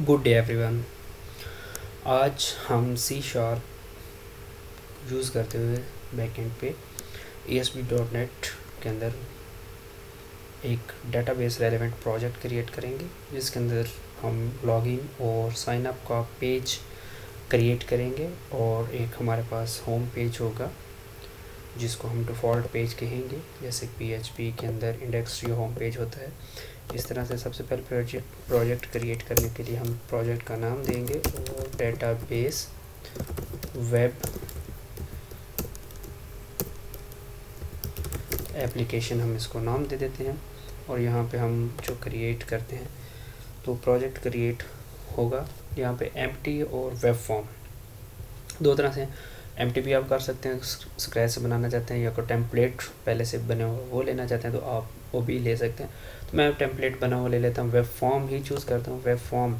Good day everyone. आज हम C sharp use करते हुए बैकएंड पे ASP.NET के अंदर एक डेटाबेस रेलेवेंट प्रोजेक्ट क्रिएट करेंगे, जिसके अंदर हम लॉगिन और साइन अप का पेज क्रिएट करेंगे और एक हमारे पास होम पेज होगा जिसको हम डिफ़ॉल्ट पेज कहेंगे, जैसे PHP के अंदर इंडेक्स जो होम पेज होता है। इस तरह से सबसे पहले प्रोजेक्ट क्रिएट करने के लिए हम प्रोजेक्ट का नाम देंगे और डेटाबेस वेब एप्लीकेशन हम इसको नाम दे देते हैं। और यहाँ पे हम जो क्रिएट करते हैं तो प्रोजेक्ट क्रिएट होगा यहाँ पे एम्प्टी और वेब फॉर्म दो तरह से। एम्प्टी भी आप कर सकते हैं, स्क्रैच से बनाना चाहते हैं, या कोई टेम्पलेट पहले से बने हुआ वो लेना चाहते हैं तो आप वो भी ले सकते हैं। तो मैं टेम्पलेट बना हुआ ले लेता हूँ, वेब फॉर्म ही चूज़ करता हूँ, वेब फॉर्म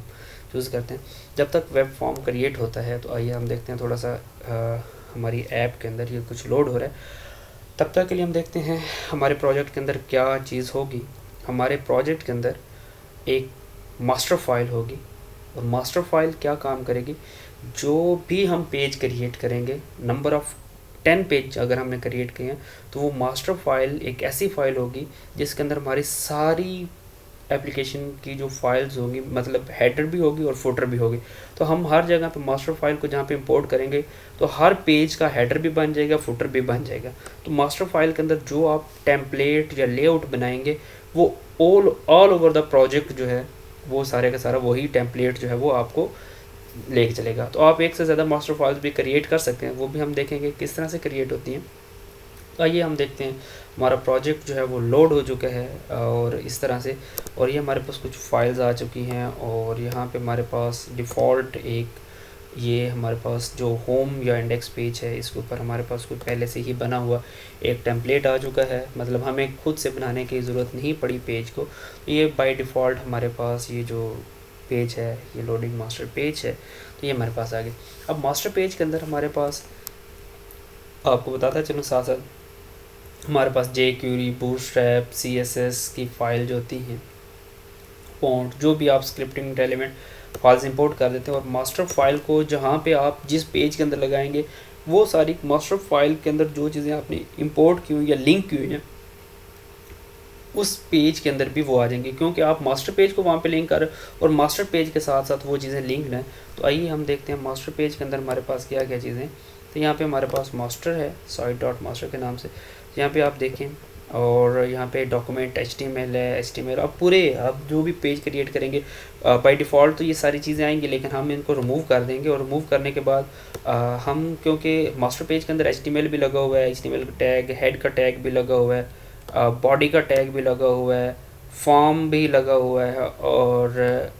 चूज़ करते हैं। जब तक वेब फॉर्म क्रिएट होता है तो आइए हम देखते हैं थोड़ा सा हमारी ऐप के अंदर ये कुछ लोड हो रहा है। तब तक के लिए हम देखते हैं हमारे प्रोजेक्ट के अंदर क्या चीज़ होगी। हमारे प्रोजेक्ट के अंदर एक मास्टर फाइल होगी और मास्टर फाइल क्या काम करेगी, जो भी हम पेज क्रिएट करेंगे, नंबर ऑफ़ 10 पेज अगर हमने क्रिएट किए हैं तो वो मास्टर फाइल एक ऐसी फ़ाइल होगी जिसके अंदर हमारी सारी एप्लीकेशन की जो फाइल्स होंगी, मतलब हेडर भी होगी और फुटर भी होगी। तो हम हर जगह पे मास्टर फाइल को जहाँ पे इंपोर्ट करेंगे तो हर पेज का हेडर भी बन जाएगा, फुटर भी बन जाएगा। तो मास्टर फाइल के अंदर जो आप टेम्पलेट या लेआउट बनाएंगे वो ऑल ओवर द प्रोजेक्ट जो है वो सारे का सारा वही टेम्पलेट जो है वो आपको लेके चलेगा। तो आप एक से ज़्यादा मास्टर फाइल्स भी क्रिएट कर सकते हैं, वो भी हम देखेंगे किस तरह से क्रिएट होती हैं। तो आइए हम देखते हैं हमारा प्रोजेक्ट जो है वो लोड हो चुका है और इस तरह से, और ये हमारे पास कुछ फाइल्स आ चुकी हैं और यहाँ पे हमारे पास डिफ़ॉल्ट एक ये हमारे पास जो होम या इंडेक्स पेज है इसके ऊपर हमारे पास कोई पहले से ही बना हुआ एक टेम्पलेट आ चुका है, मतलब हमें खुद से बनाने की ज़रूरत नहीं पड़ी पेज को। तो ये बाय डिफ़ॉल्ट हमारे पास ये जो पेज है ये लोडिंग मास्टर पेज है, तो ये हमारे पास आ गया। अब मास्टर पेज के अंदर हमारे पास आपको बताता चलूँ साथ साथ हमारे पास jQuery, बूटस्ट्रैप, CSS की फ़ाइल जो होती हैं, फॉन्ट, जो भी आप स्क्रिप्टिंग एलिमेंट फाइल्स इंपोर्ट कर देते हैं और मास्टर फाइल को जहाँ पे आप जिस पेज के अंदर लगाएंगे वो सारी मास्टर फाइल के अंदर जो चीज़ें आपने इंपोर्ट की हुई या लिंक की हुई हैं उस पेज के अंदर भी वो आ जाएंगे, क्योंकि आप मास्टर पेज को वहाँ पे लिंक कर रहे हो और मास्टर पेज के साथ साथ वो चीज़ें लिंक्ड हैं। तो आइए हम देखते हैं मास्टर पेज के अंदर हमारे पास क्या क्या चीज़ें। तो यहाँ पे हमारे पास मास्टर है site.master के नाम से, यहाँ पे आप देखें, और यहाँ पे डॉक्यूमेंट HTML है, HTML अब पूरे आप जो भी पेज क्रिएट करेंगे बाय डिफ़ॉल्ट तो ये सारी चीज़ें आएंगी, लेकिन हम इनको रिमूव कर देंगे और रिमूव करने के बाद हम, क्योंकि मास्टर पेज के अंदर HTML भी लगा हुआ है, HTML का टैग, हेड का टैग भी लगा हुआ है, बॉडी का टैग भी लगा हुआ है, फॉर्म भी लगा हुआ है और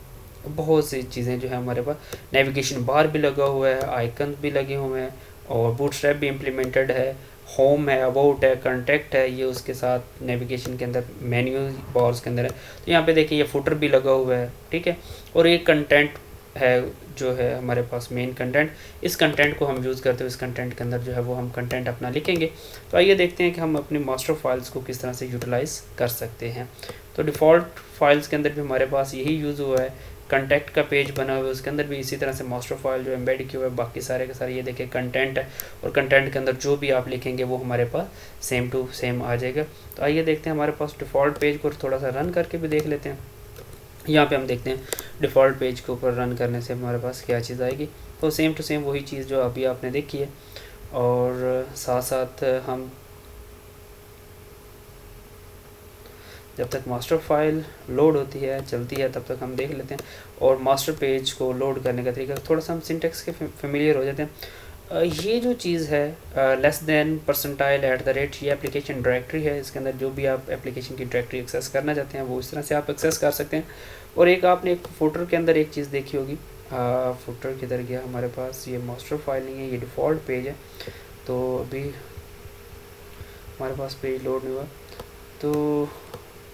बहुत सी चीज़ें जो है हमारे पास, नेविगेशन बार भी लगा हुआ है, आइकन भी लगे हुए हैं और बूटस्ट्रैप भी इम्प्लीमेंटेड है, होम है, अबाउट है, कॉन्टैक्ट है, ये उसके साथ नेविगेशन के अंदर मेन्यू बार्स के अंदर है। तो यहाँ पे देखिए ये फुटर भी लगा हुआ है, ठीक है। और ये कंटेंट है जो है हमारे पास मेन कंटेंट, इस कंटेंट को हम यूज़ करते हुए इस कंटेंट के अंदर जो है वो हम कंटेंट अपना लिखेंगे। तो आइए देखते हैं कि हम अपने मास्टर फाइल्स को किस तरह से यूटिलाइज़ कर सकते हैं। तो डिफ़ॉल्ट फाइल्स के अंदर भी हमारे पास यही यूज़ हुआ है, कंटेंट का पेज बना हुआ है उसके अंदर भी इसी तरह से मास्टर फाइल जो एम्बेड किया हुआ है, बाकी सारे के सारे ये देखिए कंटेंट है और कंटेंट के अंदर जो भी आप लिखेंगे वो हमारे पास सेम टू सेम आ जाएगा। तो आइए देखते हैं हमारे पास डिफ़ॉल्ट पेज को थोड़ा सा रन करके भी देख लेते हैं। यहाँ पे हम देखते हैं डिफ़ॉल्ट पेज के ऊपर रन करने से हमारे पास क्या चीज़ आएगी, तो सेम टू सेम वही चीज़ जो अभी आपने देखी है। और साथ साथ हम जब तक मास्टर फाइल लोड होती है चलती है तब तक हम देख लेते हैं। और मास्टर पेज को लोड करने का तरीका थोड़ा सा हम सिंटेक्स के फेमिलियर हो जाते हैं। ये जो चीज़ है less than percentile at the rate, ये एप्लीकेशन डायरेक्टरी है, इसके अंदर जो भी आप एप्लीकेशन की डायरेक्टरी एक्सेस करना चाहते हैं वो इस तरह से आप एक्सेस कर सकते हैं। और एक आपने एक फुटर के अंदर एक चीज़ देखी होगी, फुटर किधर गया हमारे पास, ये मास्टर फाइल नहीं है, ये डिफ़ॉल्ट पेज है। तो अभी हमारे पास पेज लोड नहीं हुआ, तो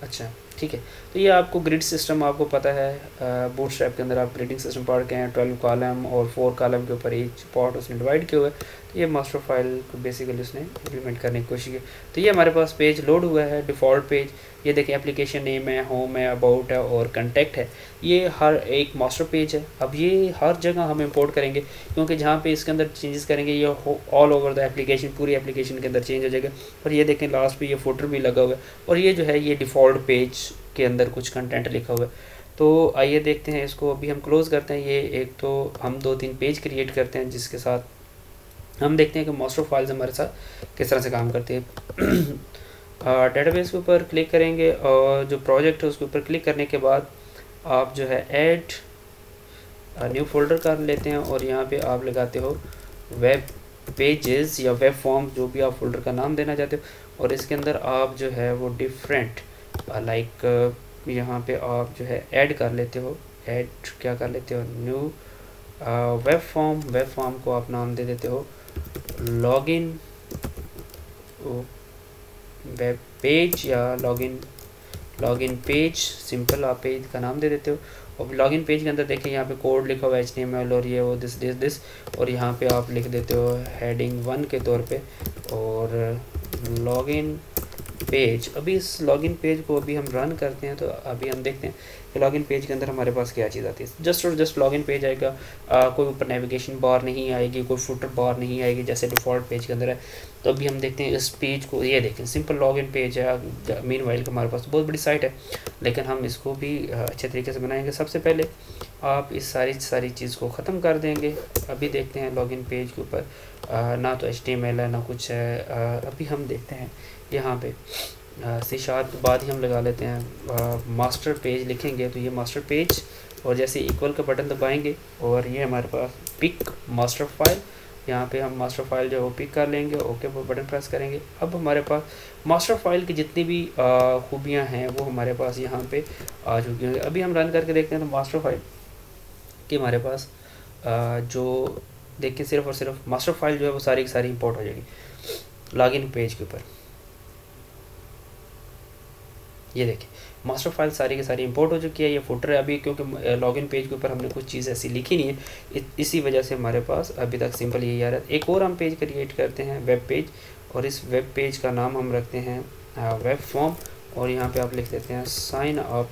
अच्छा ठीक है। तो ये आपको ग्रिड सिस्टम आपको पता है, बूटस्ट्रैप के अंदर आप ग्रिडिंग सिस्टम पढ़ के हैं, 12 कॉलम और 4 कॉलम के ऊपर एक पार्ट उसने डिवाइड किया हुआ है। तो ये मास्टर फाइल को बेसिकली उसने इम्प्लीमेंट करने की कोशिश की। तो ये हमारे पास पेज लोड हुआ है, डिफ़ॉल्ट पेज। ये देखें, एप्लीकेशन नेम है, होम है, अबाउट है और कंटेक्ट है। ये हर एक मास्टर पेज है। अब ये हर जगह हम इंपोर्ट करेंगे, क्योंकि जहाँ पे इसके अंदर चेंजेस करेंगे ये ऑल ओवर द एप्लीकेशन, पूरी एप्लीकेशन के अंदर चेंज हो जाएगा। और ये देखें लास्ट पे ये फुटर भी लगा हुआ है, और ये जो है ये डिफ़ॉल्ट पेज के अंदर कुछ कंटेंट लिखा हुआ है। तो आइए देखते हैं इसको। अभी हम क्लोज़ करते हैं ये। एक तो हम 2-3 पेज क्रिएट करते हैं, जिसके साथ हम देखते हैं कि मास्टर फाइल्स हमारे साथ किस तरह से काम करती है। डेटाबेस के ऊपर क्लिक करेंगे और जो प्रोजेक्ट है उसके ऊपर क्लिक करने के बाद आप जो है ऐड न्यू फोल्डर कर लेते हैं, और यहाँ पे आप लगाते हो वेब पेजेस या वेब फॉर्म, जो भी आप फोल्डर का नाम देना चाहते हो। और इसके अंदर आप जो है वो डिफरेंट लाइक यहाँ पे आप जो है ऐड कर लेते हो। ऐड क्या कर लेते हो, न्यू वेब फॉर्म को आप नाम दे देते हो लॉगिन वेब पेज या लॉगिन पेज, सिंपल आप पेज का नाम दे देते हो। और लॉगिन पेज के अंदर देखें यहाँ पे कोड लिखा हुआ है HTML और ये वो दिस, और यहाँ पे आप लिख देते हो हेडिंग 1 के तौर पे और लॉगिन पेज। अभी इस लॉगिन पेज को अभी हम रन करते हैं, तो अभी हम देखते हैं कि लॉगिन पेज के अंदर हमारे पास क्या चीज़ आती है। जस्ट और जस्ट लॉगिन पेज आएगा, कोई ऊपर नेविगेशन बार नहीं आएगी, कोई फुटर बार नहीं आएगी जैसे डिफ़ॉल्ट पेज के अंदर है। तो अभी हम देखते हैं इस पेज को, ये देखें सिंपल लॉगिन पेज है। मीनवाइल हमारे पास बहुत बड़ी साइट है, लेकिन हम इसको भी अच्छे तरीके से बनाएंगे। सबसे पहले आप इस सारी चीज़ को ख़त्म कर देंगे। अभी देखते हैं लॉगिन पेज के ऊपर ना तो HTML है ना कुछ है। अभी हम देखते हैं यहाँ पे C# के बाद ही हम लगा लेते हैं मास्टर पेज लिखेंगे, तो ये मास्टर पेज, और जैसे इक्वल का बटन दबाएंगे और ये हमारे पास पिक मास्टर फाइल, यहाँ पे हम मास्टर फाइल जो है वो पिक कर लेंगे, ओके पर बटन प्रेस करेंगे। अब हमारे पास मास्टर फाइल की जितनी भी खूबियाँ हैं वो हमारे पास यहाँ पे आ चुकी हैं। अभी हम रन करके देखते हैं तो मास्टर फाइल कि हमारे पास जो देखिए सिर्फ और सिर्फ मास्टर फाइल जो है वो सारी की सारी इंपोर्ट हो जाएगी लॉगिन पेज के ऊपर। ये देखिए मास्टर फाइल सारी की सारी इंपोर्ट हो चुकी है। ये फुटर है अभी, क्योंकि लॉगिन पेज के ऊपर हमने कुछ चीज़ ऐसी लिखी नहीं है, इसी वजह से हमारे पास अभी तक सिंपल यही आ रहा है। एक और हम पेज क्रिएट करते हैं वेब पेज, और इस वेब पेज का नाम हम रखते हैं वेब फॉर्म, और यहाँ पे आप लिख देते हैं साइन अप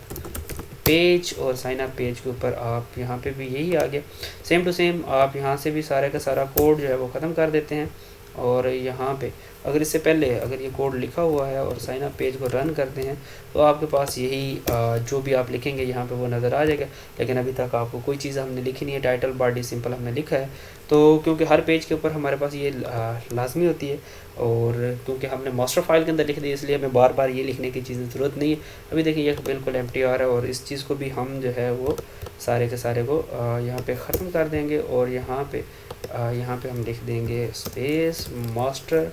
पेज। और साइन अप पेज के ऊपर आप यहाँ पे भी यही आ गया, सेम टू सेम। आप यहाँ से भी सारे का सारा कोड जो है वो ख़त्म कर देते हैं, और यहाँ पे अगर इससे पहले अगर ये कोड लिखा हुआ है और साइन अप पेज को रन करते हैं तो आपके पास यही जो भी आप लिखेंगे यहाँ पे वो नज़र आ जाएगा। लेकिन अभी तक आपको कोई चीज़ हमने लिखी नहीं है, टाइटल बॉडी सिंपल हमने लिखा है। तो क्योंकि हर पेज के ऊपर हमारे पास ये लाजमी होती है, और क्योंकि हमने मास्टर फाइल के अंदर लिख दी इसलिए हमें बार बार ये लिखने की चीज़ ज़रूरत नहीं है। अभी देखिए ये बिल्कुल एम्प्टी आ रहा है, और इस चीज़ को भी हम जो है वो सारे के सारे को यहाँ पे ख़त्म कर देंगे, और यहाँ पे हम लिख देंगे स्पेस मास्टर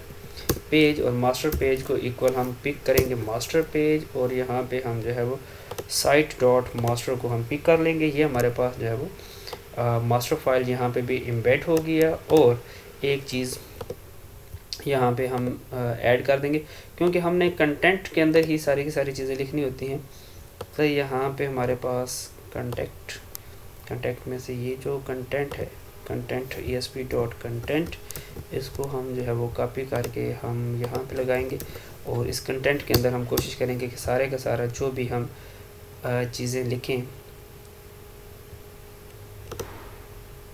पेज, और मास्टर पेज को इक्वल हम पिक करेंगे मास्टर पेज, और यहाँ पे हम जो है वो साइट डॉट मास्टर को हम पिक कर लेंगे। ये हमारे पास जो है वो मास्टर फाइल यहाँ पे भी एम्बेड हो गया। और एक चीज़ यहाँ पे हम ऐड कर देंगे, क्योंकि हमने कंटेंट के अंदर ही सारी की सारी चीज़ें लिखनी होती हैं। तो यहाँ पे हमारे पास कंटेंट में से ये जो कंटेंट है, कंटेंट esp.content, इसको हम जो है वो कॉपी करके हम यहाँ पे लगाएंगे, और इस कंटेंट के अंदर हम कोशिश करेंगे कि सारे का सारा जो भी हम चीज़ें लिखें,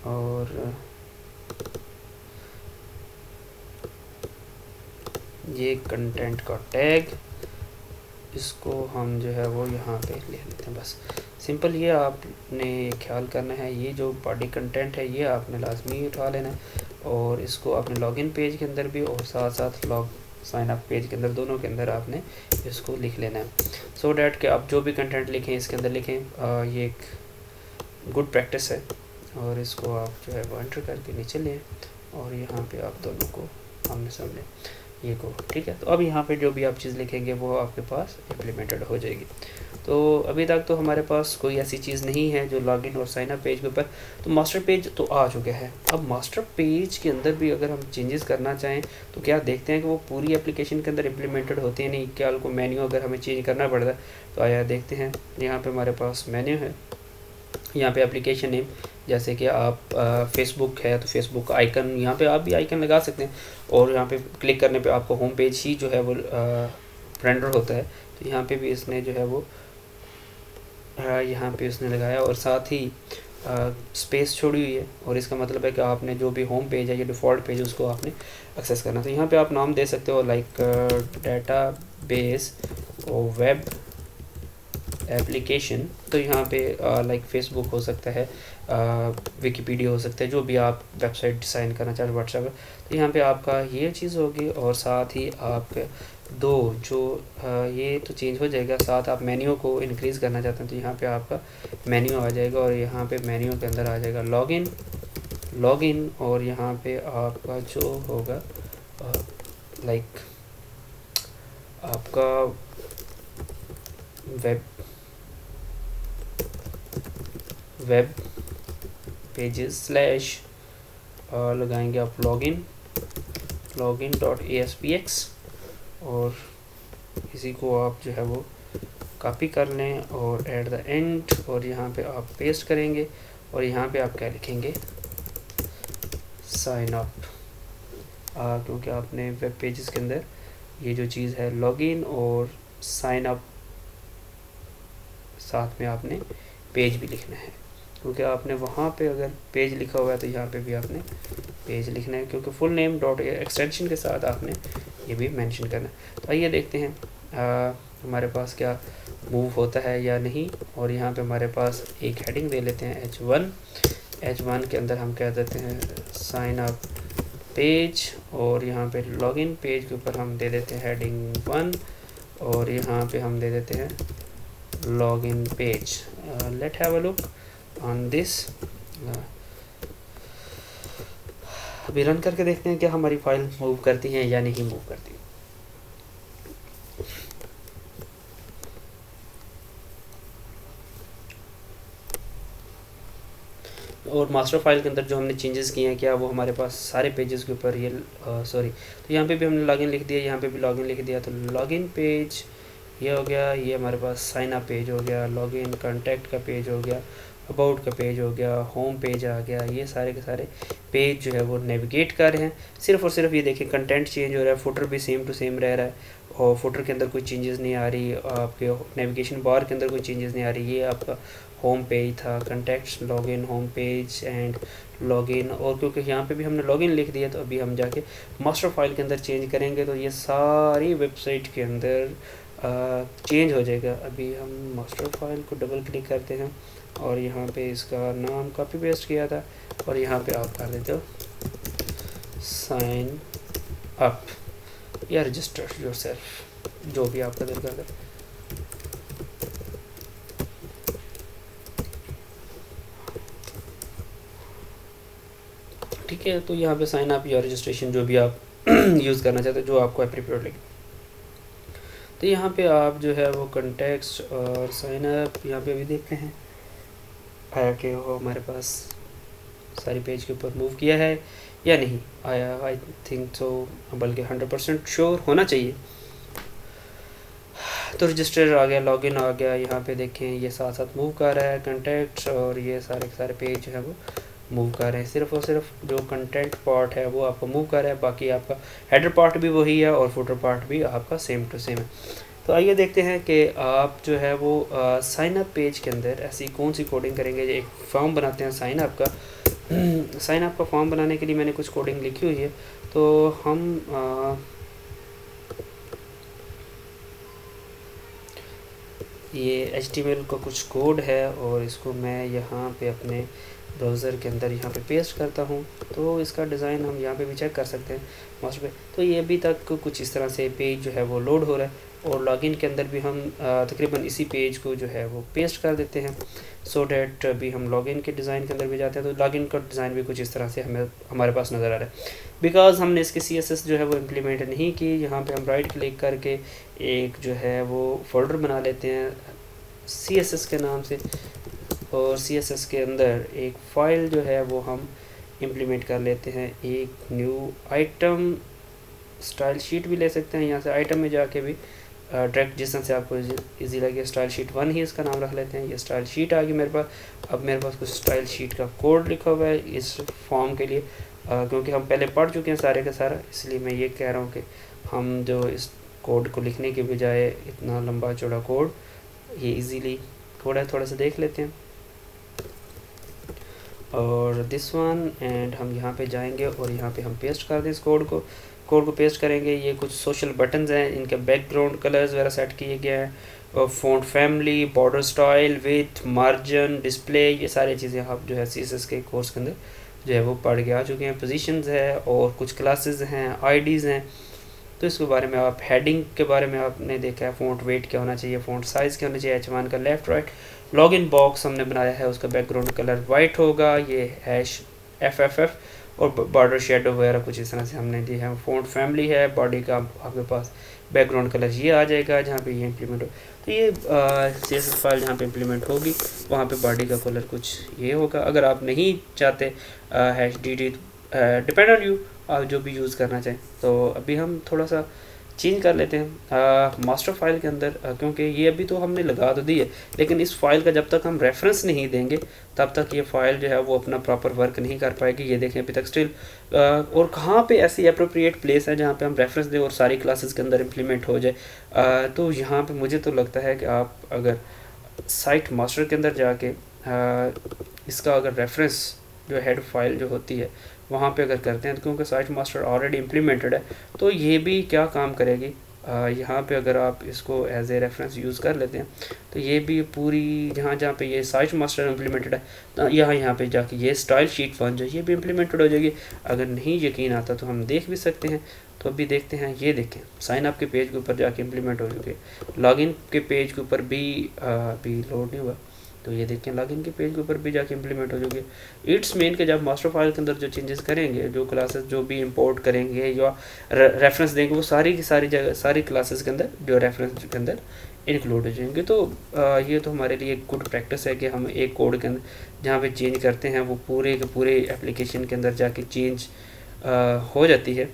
और ये कंटेंट का टैग, इसको हम जो है वो यहाँ पे ले लेते हैं। बस सिंपल ये आपने ख्याल करना है, ये जो बॉडी कंटेंट है ये आपने लाजमी उठा लेना है, और इसको आपने लॉगिन पेज के अंदर भी और साथ साथ साइन अप पेज के अंदर, दोनों के अंदर आपने इसको लिख लेना है, सो डैट कि आप जो भी कंटेंट लिखें इसके अंदर लिखें। ये एक गुड प्रैक्टिस है, और इसको आप जो है वो एंटर करके नीचे लें, और यहाँ पे आप दोनों को आमने सामने ये को, ठीक है। तो अब यहाँ पे जो भी आप चीज़ लिखेंगे वो आपके पास इम्प्लीमेंटेड हो जाएगी। तो अभी तक तो हमारे पास कोई ऐसी चीज़ नहीं है जो लॉगिन और साइन अप पेज के ऊपर। तो मास्टर पेज तो आ चुका है। अब मास्टर पेज के अंदर भी अगर हम चेंजेस करना चाहें तो क्या देखते हैं कि वो पूरी एप्लीकेशन के अंदर इम्प्लीमेंटेड होती है नहीं, क्या को मेन्यू अगर हमें चेंज करना पड़ता है तो आया देखते हैं। यहाँ पर हमारे पास मेन्यू है, यहाँ पे एप्लीकेशन नेम, जैसे कि आप फेसबुक है तो फेसबुक आइकन, यहाँ पे आप भी आइकन लगा सकते हैं, और यहाँ पे क्लिक करने पे आपको होम पेज ही जो है वो रेंडर होता है। तो यहाँ पे भी इसने जो है वो यहाँ पे उसने लगाया, और साथ ही स्पेस छोड़ी हुई है, और इसका मतलब है कि आपने जो भी होम पेज है या डिफ़ॉल्ट पेज है उसको आपने एक्सेस करना। तो यहाँ पे आप नाम दे सकते हो लाइक डाटा बेस और वेब एप्लीकेशन। तो यहाँ पे लाइक फेसबुक हो सकता है, विकीपीडिया हो सकता है, जो भी आप वेबसाइट डिज़ाइन करना चाहते हो व्हाट्सएप। तो यहाँ पे आपका ये चीज़ होगी, और साथ ही आप दो जो ये तो चेंज हो जाएगा, साथ आप मेन्यू को इंक्रीज़ करना चाहते हैं तो यहाँ पे आपका मेन्यू आ जाएगा, और यहाँ पे मेन्यू के अंदर आ जाएगा लॉगिन, और यहाँ पे आपका जो होगा लाइक आपका वेब पेजेस स्लैश लगाएंगे आप login.aspx, और इसी को आप जो है वो कॉपी कर लें और एट द एंड, और यहाँ पे आप पेस्ट करेंगे, और यहाँ पे आप क्या लिखेंगे, साइन अप, क्योंकि आपने वेब पेजेस के अंदर ये जो चीज़ है लॉगिन और साइन अप, साथ में आपने पेज भी लिखना है, क्योंकि आपने वहाँ पे अगर पेज लिखा हुआ है तो यहाँ पे भी आपने पेज लिखना है, क्योंकि फुल नेम डॉट एक्सटेंशन के साथ आपने ये भी मेंशन करना है। तो आइए देखते हैं हमारे पास क्या मूव होता है या नहीं। और यहाँ पे हमारे पास एक हेडिंग दे लेते हैं H1 के अंदर हम कह देते हैं साइन अप पेज, और यहाँ पे लॉगिन पेज के ऊपर हम दे देते हैं हेडिंग 1, और यहाँ पे हम दे देते हैं login page. Let have a look on this. अभी रन करके देखते हैं क्या हमारी फाइल मूव करती है या नहीं मूव करती। और मास्टर फाइल के अंदर जो हमने चेंजेस किए हैं क्या वो हमारे पास सारे पेजेस के ऊपर ये सॉरी, तो यहाँ पे भी हमने लॉगिन लिख दिया, यहाँ पे भी लॉगिन लिख दिया, तो लॉगिन पेज ये हो गया, ये हमारे पास साइन अप पेज हो गया, लॉगिन कॉन्टैक्ट का पेज हो गया, अबाउट का पेज हो गया, होम पेज आ गया। ये सारे के सारे पेज जो है वो नेविगेट कर रहे हैं। सिर्फ और सिर्फ ये देखिए कंटेंट चेंज हो रहा है, फुटर भी सेम टू सेम रह रहा है, और फुटर के अंदर कोई चेंजेस नहीं आ रही, आपके नेविगेशन बार के अंदर कोई चेंजेस नहीं आ रही। ये आपका होम पेज था, contacts, login, home page and login, और क्योंकि यहाँ पे भी हमने लॉगिन लिख दिया तो अभी हम जाके मास्टर फाइल के अंदर चेंज करेंगे तो ये सारी वेबसाइट के अंदर चेंज हो जाएगा। अभी हम मास्टर फाइल को डबल क्लिक करते हैं, और यहाँ पे इसका नाम कॉपी पेस्ट किया था, और यहाँ पे आप कर देते हो साइन अप या रजिस्टर योरसेल्फ, जो भी आपका दिल करता है। ठीक है, तो यहाँ पे साइन अप या रजिस्ट्रेशन जो भी आप यूज़ करना चाहते हो, जो आपको एप्रोप्रिएट लगे। तो यहाँ पे आप जो है वो कॉन्टेक्स्ट और साइन अप यहाँ पे अभी देखते हैं आया कि वो हमारे पास सारी पेज के ऊपर मूव किया है या नहीं आया। आई थिंक सो, बल्कि 100% श्योर होना चाहिए। तो रजिस्टर आ गया, लॉगिन आ गया, यहाँ पे देखें ये साथ साथ मूव कर रहा है कंटेंट, और ये सारे के सारे पेज जो है वो मूव कर रहे हैं। सिर्फ और सिर्फ जो कंटेंट पार्ट है वो आपका मूव कर रहा है, बाकी आपका हेडर पार्ट भी वही है और फुटर पार्ट भी आपका सेम टू सेम है। तो आइए देखते हैं कि आप जो है वो साइन अप पेज के अंदर ऐसी कौन सी कोडिंग करेंगे। एक फॉर्म बनाते हैं साइन अप का। साइन अप का फॉर्म बनाने के लिए मैंने कुछ कोडिंग लिखी हुई है, तो हम ये HTML का कुछ कोड है, और इसको मैं यहाँ पे अपने ब्राउज़र के अंदर यहाँ पे पेस्ट करता हूँ। तो इसका डिज़ाइन हम यहाँ पे भी चेक कर सकते हैं मास्टर पे। तो ये अभी तक कुछ इस तरह से पेज जो है वो लोड हो रहा है, और लॉगिन के अंदर भी हम तकरीबन इसी पेज को जो है वो पेस्ट कर देते हैं, सो डैट अभी हम लॉगिन के डिज़ाइन के अंदर भी जाते हैं। तो लॉगिन का डिज़ाइन भी कुछ इस तरह से हमारे पास नज़र आ रहा है। बिकॉज़ हमने इसकी CSS जो है वो इम्प्लीमेंट नहीं की, यहाँ पे हम राइट क्लिक करके एक जो है वो फोल्डर बना लेते हैं CSS के नाम से, और CSS के अंदर एक फ़ाइल जो है वो हम इम्प्लीमेंट कर लेते हैं। एक न्यू आइटम स्टाइल शीट भी ले सकते हैं, यहाँ से आइटम में जाके भी डायरेक्ट जिस तरह से आपको इजी लगे, स्टाइल शीट 1 ही इसका नाम रख लेते हैं। ये स्टाइल शीट आ गई मेरे पास। अब मेरे पास कुछ स्टाइल शीट का कोड लिखा हुआ है इस फॉर्म के लिए, क्योंकि हम पहले पढ़ चुके हैं सारे का सारा, इसलिए मैं ये कह रहा हूँ कि हम जो इस कोड को लिखने के बजाय इतना लंबा चौड़ा कोड, ये इजीली कोड है, थोड़ा सा देख लेते हैं। और दिस वन, एंड हम यहाँ पे जाएंगे और यहाँ पे हम पेस्ट कर दें इस कोड को पेस्ट करेंगे। ये कुछ सोशल बटन्स हैं, इनके बैकग्राउंड कलर्स वगैरह सेट किए गए हैं, और font family, border style, with, margin, display, ये सारी चीज़ें आप जो है CSS के कोर्स के अंदर जो है वो पढ़ के आ चुके हैं। पोजीशंस है और कुछ क्लासेस हैं, आईडीज़ हैं, तो इसके बारे में आप हेडिंग के बारे में आपने देखा है, फ़ॉन्ट वेट क्या होना चाहिए, फ़ॉन्ट साइज़ क्या होना चाहिए, H1 का लेफ़्ट राइट। लॉगिन बॉक्स हमने बनाया है, उसका बैकग्राउंड कलर वाइट होगा, ये हैश FFF, और बॉर्डर शेडो वगैरह कुछ इस तरह से हमने दिए हैं। फ़ॉन्ट फैमिली है, बॉडी का आपके पास बैकग्राउंड कलर ये आ जाएगा जहाँ पे ये इम्प्लीमेंट हो। तो ये CSS फाइल जहाँ पे इम्प्लीमेंट होगी वहाँ पे बॉडी का कलर कुछ ये होगा। अगर आप नहीं चाहते #dd, डिपेंड ऑन यू, आप जो भी यूज़ करना चाहें। तो अभी हम थोड़ा सा चेंज कर लेते हैं मास्टर फाइल के अंदर, क्योंकि ये अभी तो हमने लगा तो दी है, लेकिन इस फाइल का जब तक हम रेफरेंस नहीं देंगे तब तक ये फाइल जो है वो अपना प्रॉपर वर्क नहीं कर पाएगी। ये देखें अभी तक स्टिल, और कहाँ पे ऐसी अप्रोप्रिएट प्लेस है जहाँ पे हम रेफरेंस दें और सारी क्लासेस के अंदर इम्प्लीमेंट हो जाए। तो यहाँ पे मुझे तो लगता है कि आप अगर साइट मास्टर के अंदर जाके इसका अगर रेफरेंस जो हेड फाइल जो होती है वहाँ पे अगर करते हैं, तो क्योंकि साइट मास्टर ऑलरेडी इम्प्लीमेंटेड है तो ये भी क्या काम करेगी। यहाँ पे अगर आप इसको एज ए रेफरेंस यूज़ कर लेते हैं तो ये भी पूरी जहाँ पे ये साइट मास्टर इम्प्लीमेंटेड है, तो यहाँ पे जाके ये स्टाइल शीट 1 जो ये भी इम्प्लीमेंटेड हो जाएगी। अगर नहीं यकीन आता तो हम देख भी सकते हैं। तो अभी देखते हैं, ये देखें साइन अप के पेज के ऊपर जाके इम्प्लीमेंट हो चुके, लॉगिन के पेज के ऊपर भी अभी लोड नहीं हुआ, तो ये देखें लॉगिन के पेज के ऊपर भी जाके इम्प्लीमेंट हो चुके। इट्स मेन के जब मास्टर फाइल के अंदर जो चेंजेस करेंगे, जो क्लासेस जो भी इंपोर्ट करेंगे या रेफरेंस देंगे, वो सारी की सारी जगह सारी क्लासेस के अंदर जो रेफरेंस के अंदर इंक्लूड हो जाएंगे। तो ये तो हमारे लिए गुड प्रैक्टिस है कि हम एक कोड के अंदर जहाँ पे चेंज करते हैं वो पूरे के पूरे एप्लीकेशन के अंदर जाके चेंज हो जाती है।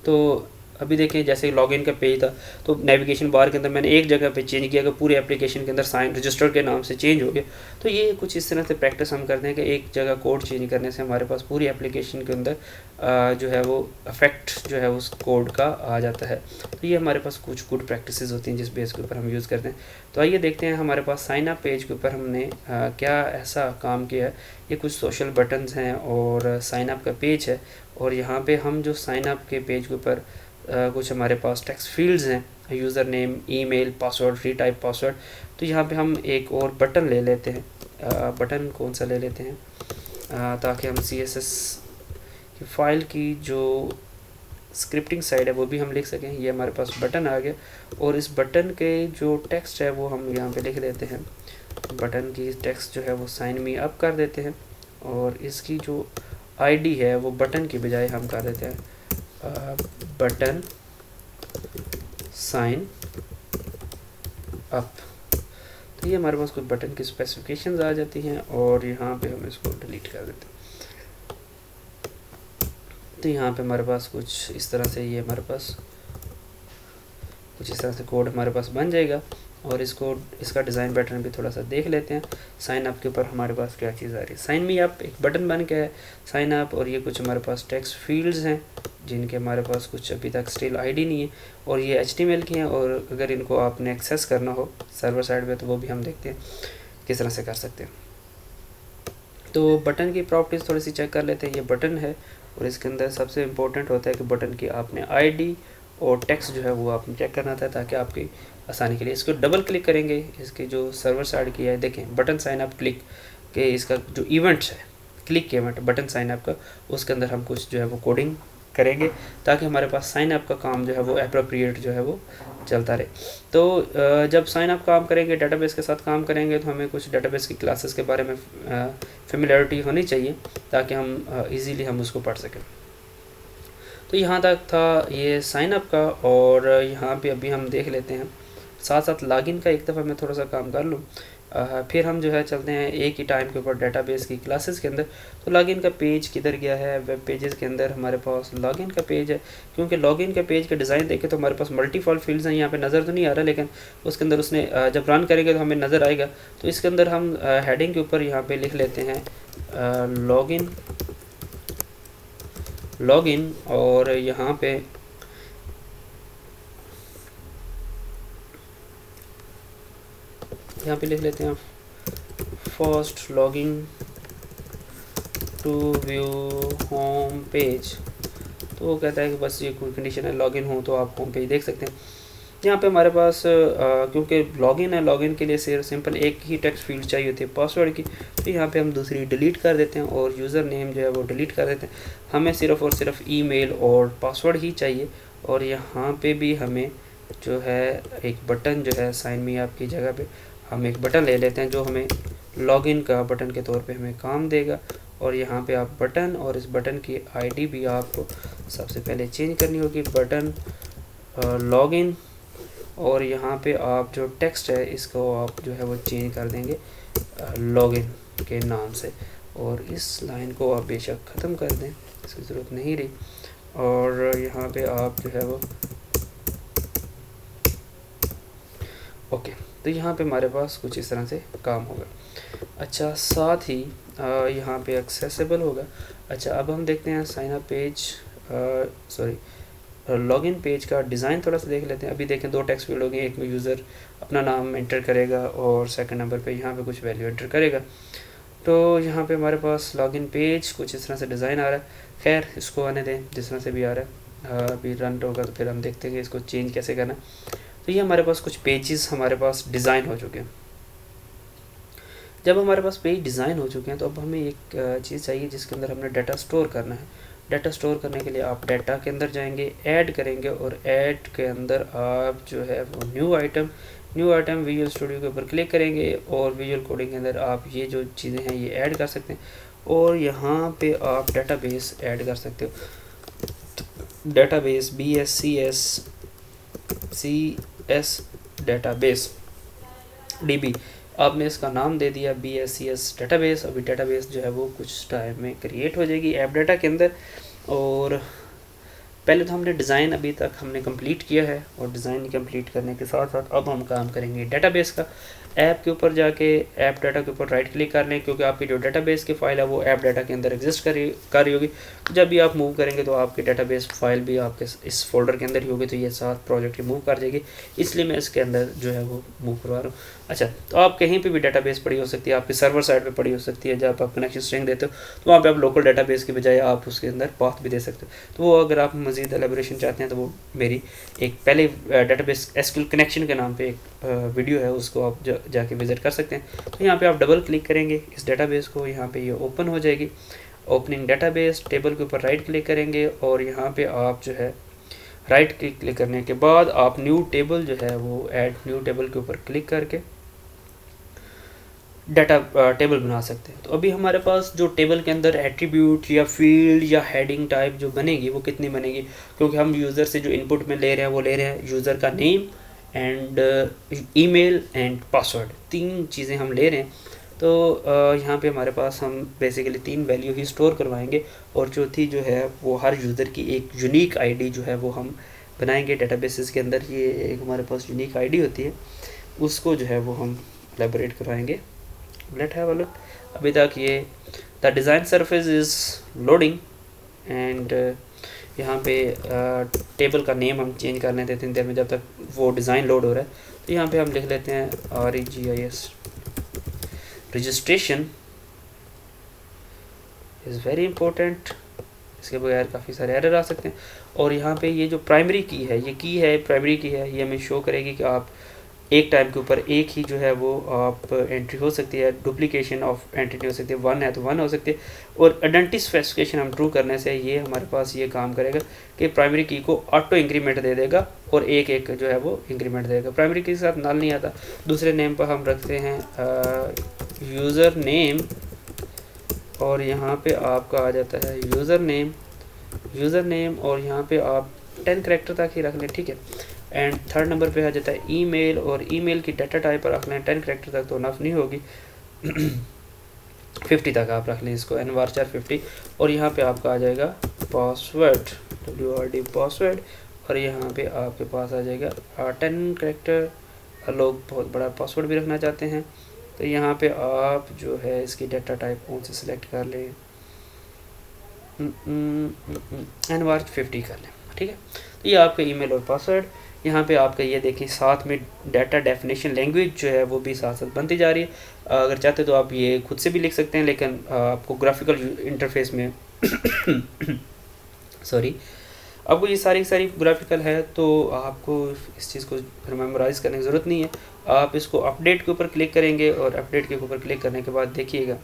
तो अभी देखें जैसे लॉगिन का पेज था तो नेविगेशन बार के अंदर मैंने एक जगह पे चेंज किया कि पूरे एप्लीकेशन के अंदर साइन रजिस्टर के नाम से चेंज हो गया। तो ये कुछ इस तरह से प्रैक्टिस हम करते हैं कि एक जगह कोड चेंज करने से हमारे पास पूरी एप्लीकेशन के अंदर जो है वो इफेक्ट जो है उस कोड का आ जाता है। तो ये हमारे पास कुछ गुड प्रैक्टिसेस होती हैं जिस बेस के ऊपर हम यूज़ करते हैं। तो आइए देखते हैं हमारे पास साइन अप पेज के ऊपर हमने क्या ऐसा काम किया है। ये कुछ सोशल बटन्स हैं और साइन अप का पेज है, और यहाँ पे हम जो साइन अप के पेज के ऊपर कुछ हमारे पास टेक्स्ट फील्ड्स हैं, user name, email, password, retype password. तो यहाँ पे हम एक और बटन ले लेते हैं। बटन कौन सा ले लेते हैं ताकि हम CSS की फ़ाइल की जो स्क्रिप्टिंग साइड है वो भी हम लिख सकें। ये हमारे पास बटन आ गया, और इस बटन के जो टेक्स्ट है वो हम यहाँ पे लिख देते हैं। बटन की टेक्स्ट जो है वो साइन मी अप कर देते हैं, और इसकी जो ID है वो बटन की बजाय हम कर देते हैं बटन साइन अप। तो ये हमारे पास कुछ बटन की स्पेसिफिकेशंस आ जाती हैं, और यहाँ पे हम इसको डिलीट कर देते हैं। तो यहाँ पे हमारे पास कुछ इस तरह से ये हमारे पास कुछ इस तरह से कोड हमारे पास बन जाएगा। और इसका डिज़ाइन पैटर्न भी थोड़ा सा देख लेते हैं। साइन अप के ऊपर हमारे पास क्या चीज़ आ रही है, साइन मी अप एक बटन बन के है साइन अप, और ये कुछ हमारे पास टेक्स्ट फील्ड्स हैं जिनके हमारे पास कुछ अभी तक स्टिल ID नहीं है, और ये HTML की हैं। और अगर इनको आपने एक्सेस करना हो सर्वर साइड पे तो वो भी हम देखते हैं किस तरह से कर सकते हैं। तो बटन की प्रॉपर्टीज़ थोड़ी सी चेक कर लेते हैं। ये बटन है, और इसके अंदर सबसे इम्पोर्टेंट होता है कि बटन की आपने ID और टेक्स्ट जो है वो आपने चेक करना था, ताकि आपकी आसानी के लिए। इसको डबल क्लिक करेंगे, इसके जो सर्वर साइड की है देखें बटन साइन अप क्लिक के इसका जो इवेंट्स है, क्लिक के इवेंट बटन साइन अप का, उसके अंदर हम कुछ जो है वो कोडिंग करेंगे ताकि हमारे पास साइन अप का काम जो है वो एप्रोप्रिएट जो है वो चलता रहे। तो जब साइन अप काम करेंगे, डेटाबेस के साथ काम करेंगे, तो हमें कुछ डेटाबेस की क्लासेस के बारे में फेमिलियरिटी होनी चाहिए ताकि हम इजीली हम उसको पढ़ सकें। तो यहाँ तक था ये साइन अप का, और यहाँ पे अभी हम देख लेते हैं साथ साथ लॉगिन का एक दफ़ा मैं थोड़ा सा काम कर लूँ फिर हम जो है चलते हैं एक ही टाइम के ऊपर डेटाबेस की क्लासेस के अंदर। तो लॉगिन का पेज किधर गया है, वेब पेजेस के अंदर हमारे पास लॉगिन का पेज है। क्योंकि लॉगिन के पेज का डिज़ाइन देखें तो हमारे पास मल्टीपल फील्ड्स हैं, यहाँ पे नज़र तो नहीं आ रहा, लेकिन उसके अंदर उसने जब रन करेंगे तो हमें नज़र आएगा। तो इसके अंदर हम हेडिंग के ऊपर यहाँ पे लिख लेते हैं लॉगिन और यहाँ पे लिख लेते हैं first login to view home page. तो वो कहता है कि बस ये कोई कंडीशन है, लॉगिन हो तो आप होम पेज देख सकते हैं। यहाँ पे हमारे पास क्योंकि लॉगिन है, लॉगिन के लिए सिर्फ सिंपल एक ही टेक्स्ट फील्ड चाहिए होती है पासवर्ड की, तो यहाँ पे हम दूसरी डिलीट कर देते हैं और यूज़र नेम जो है वो डिलीट कर देते हैं। हमें सिर्फ और सिर्फ ईमेल और पासवर्ड ही चाहिए। और यहाँ पे भी हमें जो है एक बटन जो है साइन मी ऐप की जगह पे हम एक बटन ले लेते हैं जो हमें लॉगिन का बटन के तौर पे हमें काम देगा। और यहाँ पे आप बटन और इस बटन की आईडी भी आपको सबसे पहले चेंज करनी होगी, बटन लॉगिन। और यहाँ पे आप जो टेक्स्ट है इसको आप जो है वो चेंज कर देंगे लॉगिन के नाम से। और इस लाइन को आप बेशक ख़त्म कर दें, इसकी ज़रूरत नहीं रही। और यहाँ पे आप जो है वो ओके, तो यहाँ पे हमारे पास कुछ इस तरह से काम होगा। अच्छा, साथ ही यहाँ पे एक्सेसिबल होगा। अच्छा, अब हम देखते हैं sign up page login page का डिज़ाइन थोड़ा सा देख लेते हैं। अभी देखें दो टेक्स्ट फील्ड हो गए, एक में यूज़र अपना नाम एंटर करेगा और सेकंड नंबर पे यहाँ पे कुछ वैल्यू एंटर करेगा। तो यहाँ पे हमारे पास लॉगिन पेज कुछ इस तरह से डिज़ाइन आ रहा है। खैर, इसको आने दें जिस तरह से भी आ रहा है। अभी रन होगा तो फिर हम देखते हैं कि इसको चेंज कैसे करना। तो ये हमारे पास कुछ पेजेस हमारे पास डिज़ाइन हो चुके हैं। जब हमारे पास पेज डिज़ाइन हो चुके हैं तो अब हमें एक चीज़ चाहिए जिसके अंदर हमने डाटा स्टोर करना है। डाटा स्टोर करने के लिए आप डाटा के अंदर जाएंगे, ऐड करेंगे और ऐड के अंदर आप जो है वो न्यू आइटम विजुअल स्टूडियो के ऊपर क्लिक करेंगे और विजुअल कोडिंग के अंदर आप ये जो चीज़ें हैं ये ऐड कर सकते हैं। और यहाँ पे आप डाटाबेस ऐड कर सकते हो, डाटाबेस BSCS डाटाबेस DB, आपने इसका नाम दे दिया BSCS डाटाबेस। अभी डाटाबेस जो है वो कुछ टाइम में क्रिएट हो जाएगी ऐप डाटा के अंदर। और पहले तो हमने डिज़ाइन अभी तक हमने कंप्लीट किया है और डिज़ाइन कंप्लीट करने के साथ साथ अब हम काम करेंगे डेटाबेस का। ऐप के ऊपर जाके ऐप डाटा के ऊपर राइट क्लिक कर लें, क्योंकि आपकी जो डेटाबेस की फ़ाइल है वो ऐप डाटा के अंदर एग्जिस्ट कर रही होगी। जब भी आप मूव करेंगे तो आपकी डेटाबेस फाइल भी आपके इस फोल्डर के अंदर ही होगी, तो ये साथ प्रोजेक्ट मूव कर जाएगी, इसलिए मैं इसके अंदर जो है वो मूव करवा रहा हूँ। अच्छा, तो आप कहीं पे भी डेटाबेस पड़ी हो सकती है, आपकी सर्वर साइड पे पड़ी हो सकती है। जब आप कनेक्शन स्ट्रिंग देते हो तो वहाँ पे आप लोकल डेटाबेस के बजाय आप उसके अंदर पाथ भी दे सकते हो। तो वो अगर आप मज़ीद एलेबोरेशन चाहते हैं तो वो मेरी एक पहले डेटाबेस एसक्यूएल कनेक्शन के नाम पे एक वीडियो है, उसको आप जाके विज़िट कर सकते हैं। तो यहाँ पे आप डबल क्लिक करेंगे इस डेटाबेस को, यहाँ पे ये ओपन हो जाएगी। ओपनिंग डेटाबेस, टेबल के ऊपर राइट क्लिक करेंगे और यहाँ पे आप जो है राइट क्लिक करने के बाद आप न्यू टेबल जो है वो ऐड न्यू टेबल के ऊपर क्लिक करके डाटा टेबल बना सकते हैं। तो अभी हमारे पास जो टेबल के अंदर एट्रीब्यूट या फील्ड या हेडिंग टाइप जो बनेगी वो कितनी बनेगी, क्योंकि हम यूज़र से जो इनपुट में ले रहे हैं वो ले रहे हैं यूज़र का name and email and password, 3 चीज़ें हम ले रहे हैं। तो यहाँ पे हमारे पास हम बेसिकली 3 वैल्यू ही स्टोर करवाएंगे और चौथी जो है वो हर यूज़र की एक यूनिक आईडी जो है वो हम बनाएंगे डेटाबेसेस के अंदर। ये एक हमारे पास यूनिक आईडी होती है, उसको जो है वो हम एलेबोरेट करवाएंगे। Let have a look. अभी तक ये the design surface is loading and यहाँ पे टेबल का नेम हम चेंज कर लेते हैं इतनी देर में जब तक वो डिज़ाइन लोड हो रहा है। तो यहाँ पे हम लिख लेते हैं REGIS registration is very important, इसके बगैर काफ़ी सारे एरर आ सकते हैं। और यहाँ पे ये जो प्राइमरी की है, ये की है प्राइमरी की है, ये हमें शो करेगी कि आप एक टाइम के ऊपर एक ही जो है वो आप एंट्री हो सकती है, डुप्लीकेशन ऑफ एंट्री हो सकती है, 1 है तो 1 हो सकती है। और आइडेंटिटी स्पेसिफिकेशन हम ट्रू करने से ये हमारे पास ये काम करेगा कि प्राइमरी की को ऑटो इंक्रीमेंट दे देगा और एक एक जो है वो इंक्रीमेंट देगा। प्राइमरी की के साथ नल नहीं आता। दूसरे नेम पर हम रखते हैं यूज़र नेम और यहाँ पे आपका आ जाता है यूज़र नेम और यहाँ पे आप 10 करैक्टर तक ही रख लें, ठीक है। एंड थर्ड नंबर पे आ जाता है ईमेल, और ईमेल की डाटा टाइप पर रख लें 10 कैरेक्टर तक तो नफ नहीं होगी 50 तक आप रख लें इसको, एन वार 50। और यहाँ पे आपका आ जाएगा पासवर्ड, WRD पासवर्ड, और यहाँ पे आपके पास आ जाएगा 10 कैरेक्टर। लोग बहुत बड़ा पासवर्ड भी रखना चाहते हैं तो यहाँ पे आप जो है इसकी डाटा टाइप कौन से सिलेक्ट कर लें, एन वार 50 कर लें, ठीक है। तो ये आपका ईमेल और पासवर्ड। यहाँ पे आपका ये देखिए साथ में डाटा डेफिनेशन लैंग्वेज जो है वो भी साथ साथ बनती जा रही है। अगर चाहते तो आप ये खुद से भी लिख सकते हैं, लेकिन आपको ग्राफिकल इंटरफेस में सॉरी आपको ये सारी ग्राफिकल है तो आपको इस चीज़ को मेमोराइज़ करने की ज़रूरत नहीं है। आप इसको अपडेट के ऊपर क्लिक करेंगे और अपडेट के ऊपर क्लिक करने के बाद देखिएगा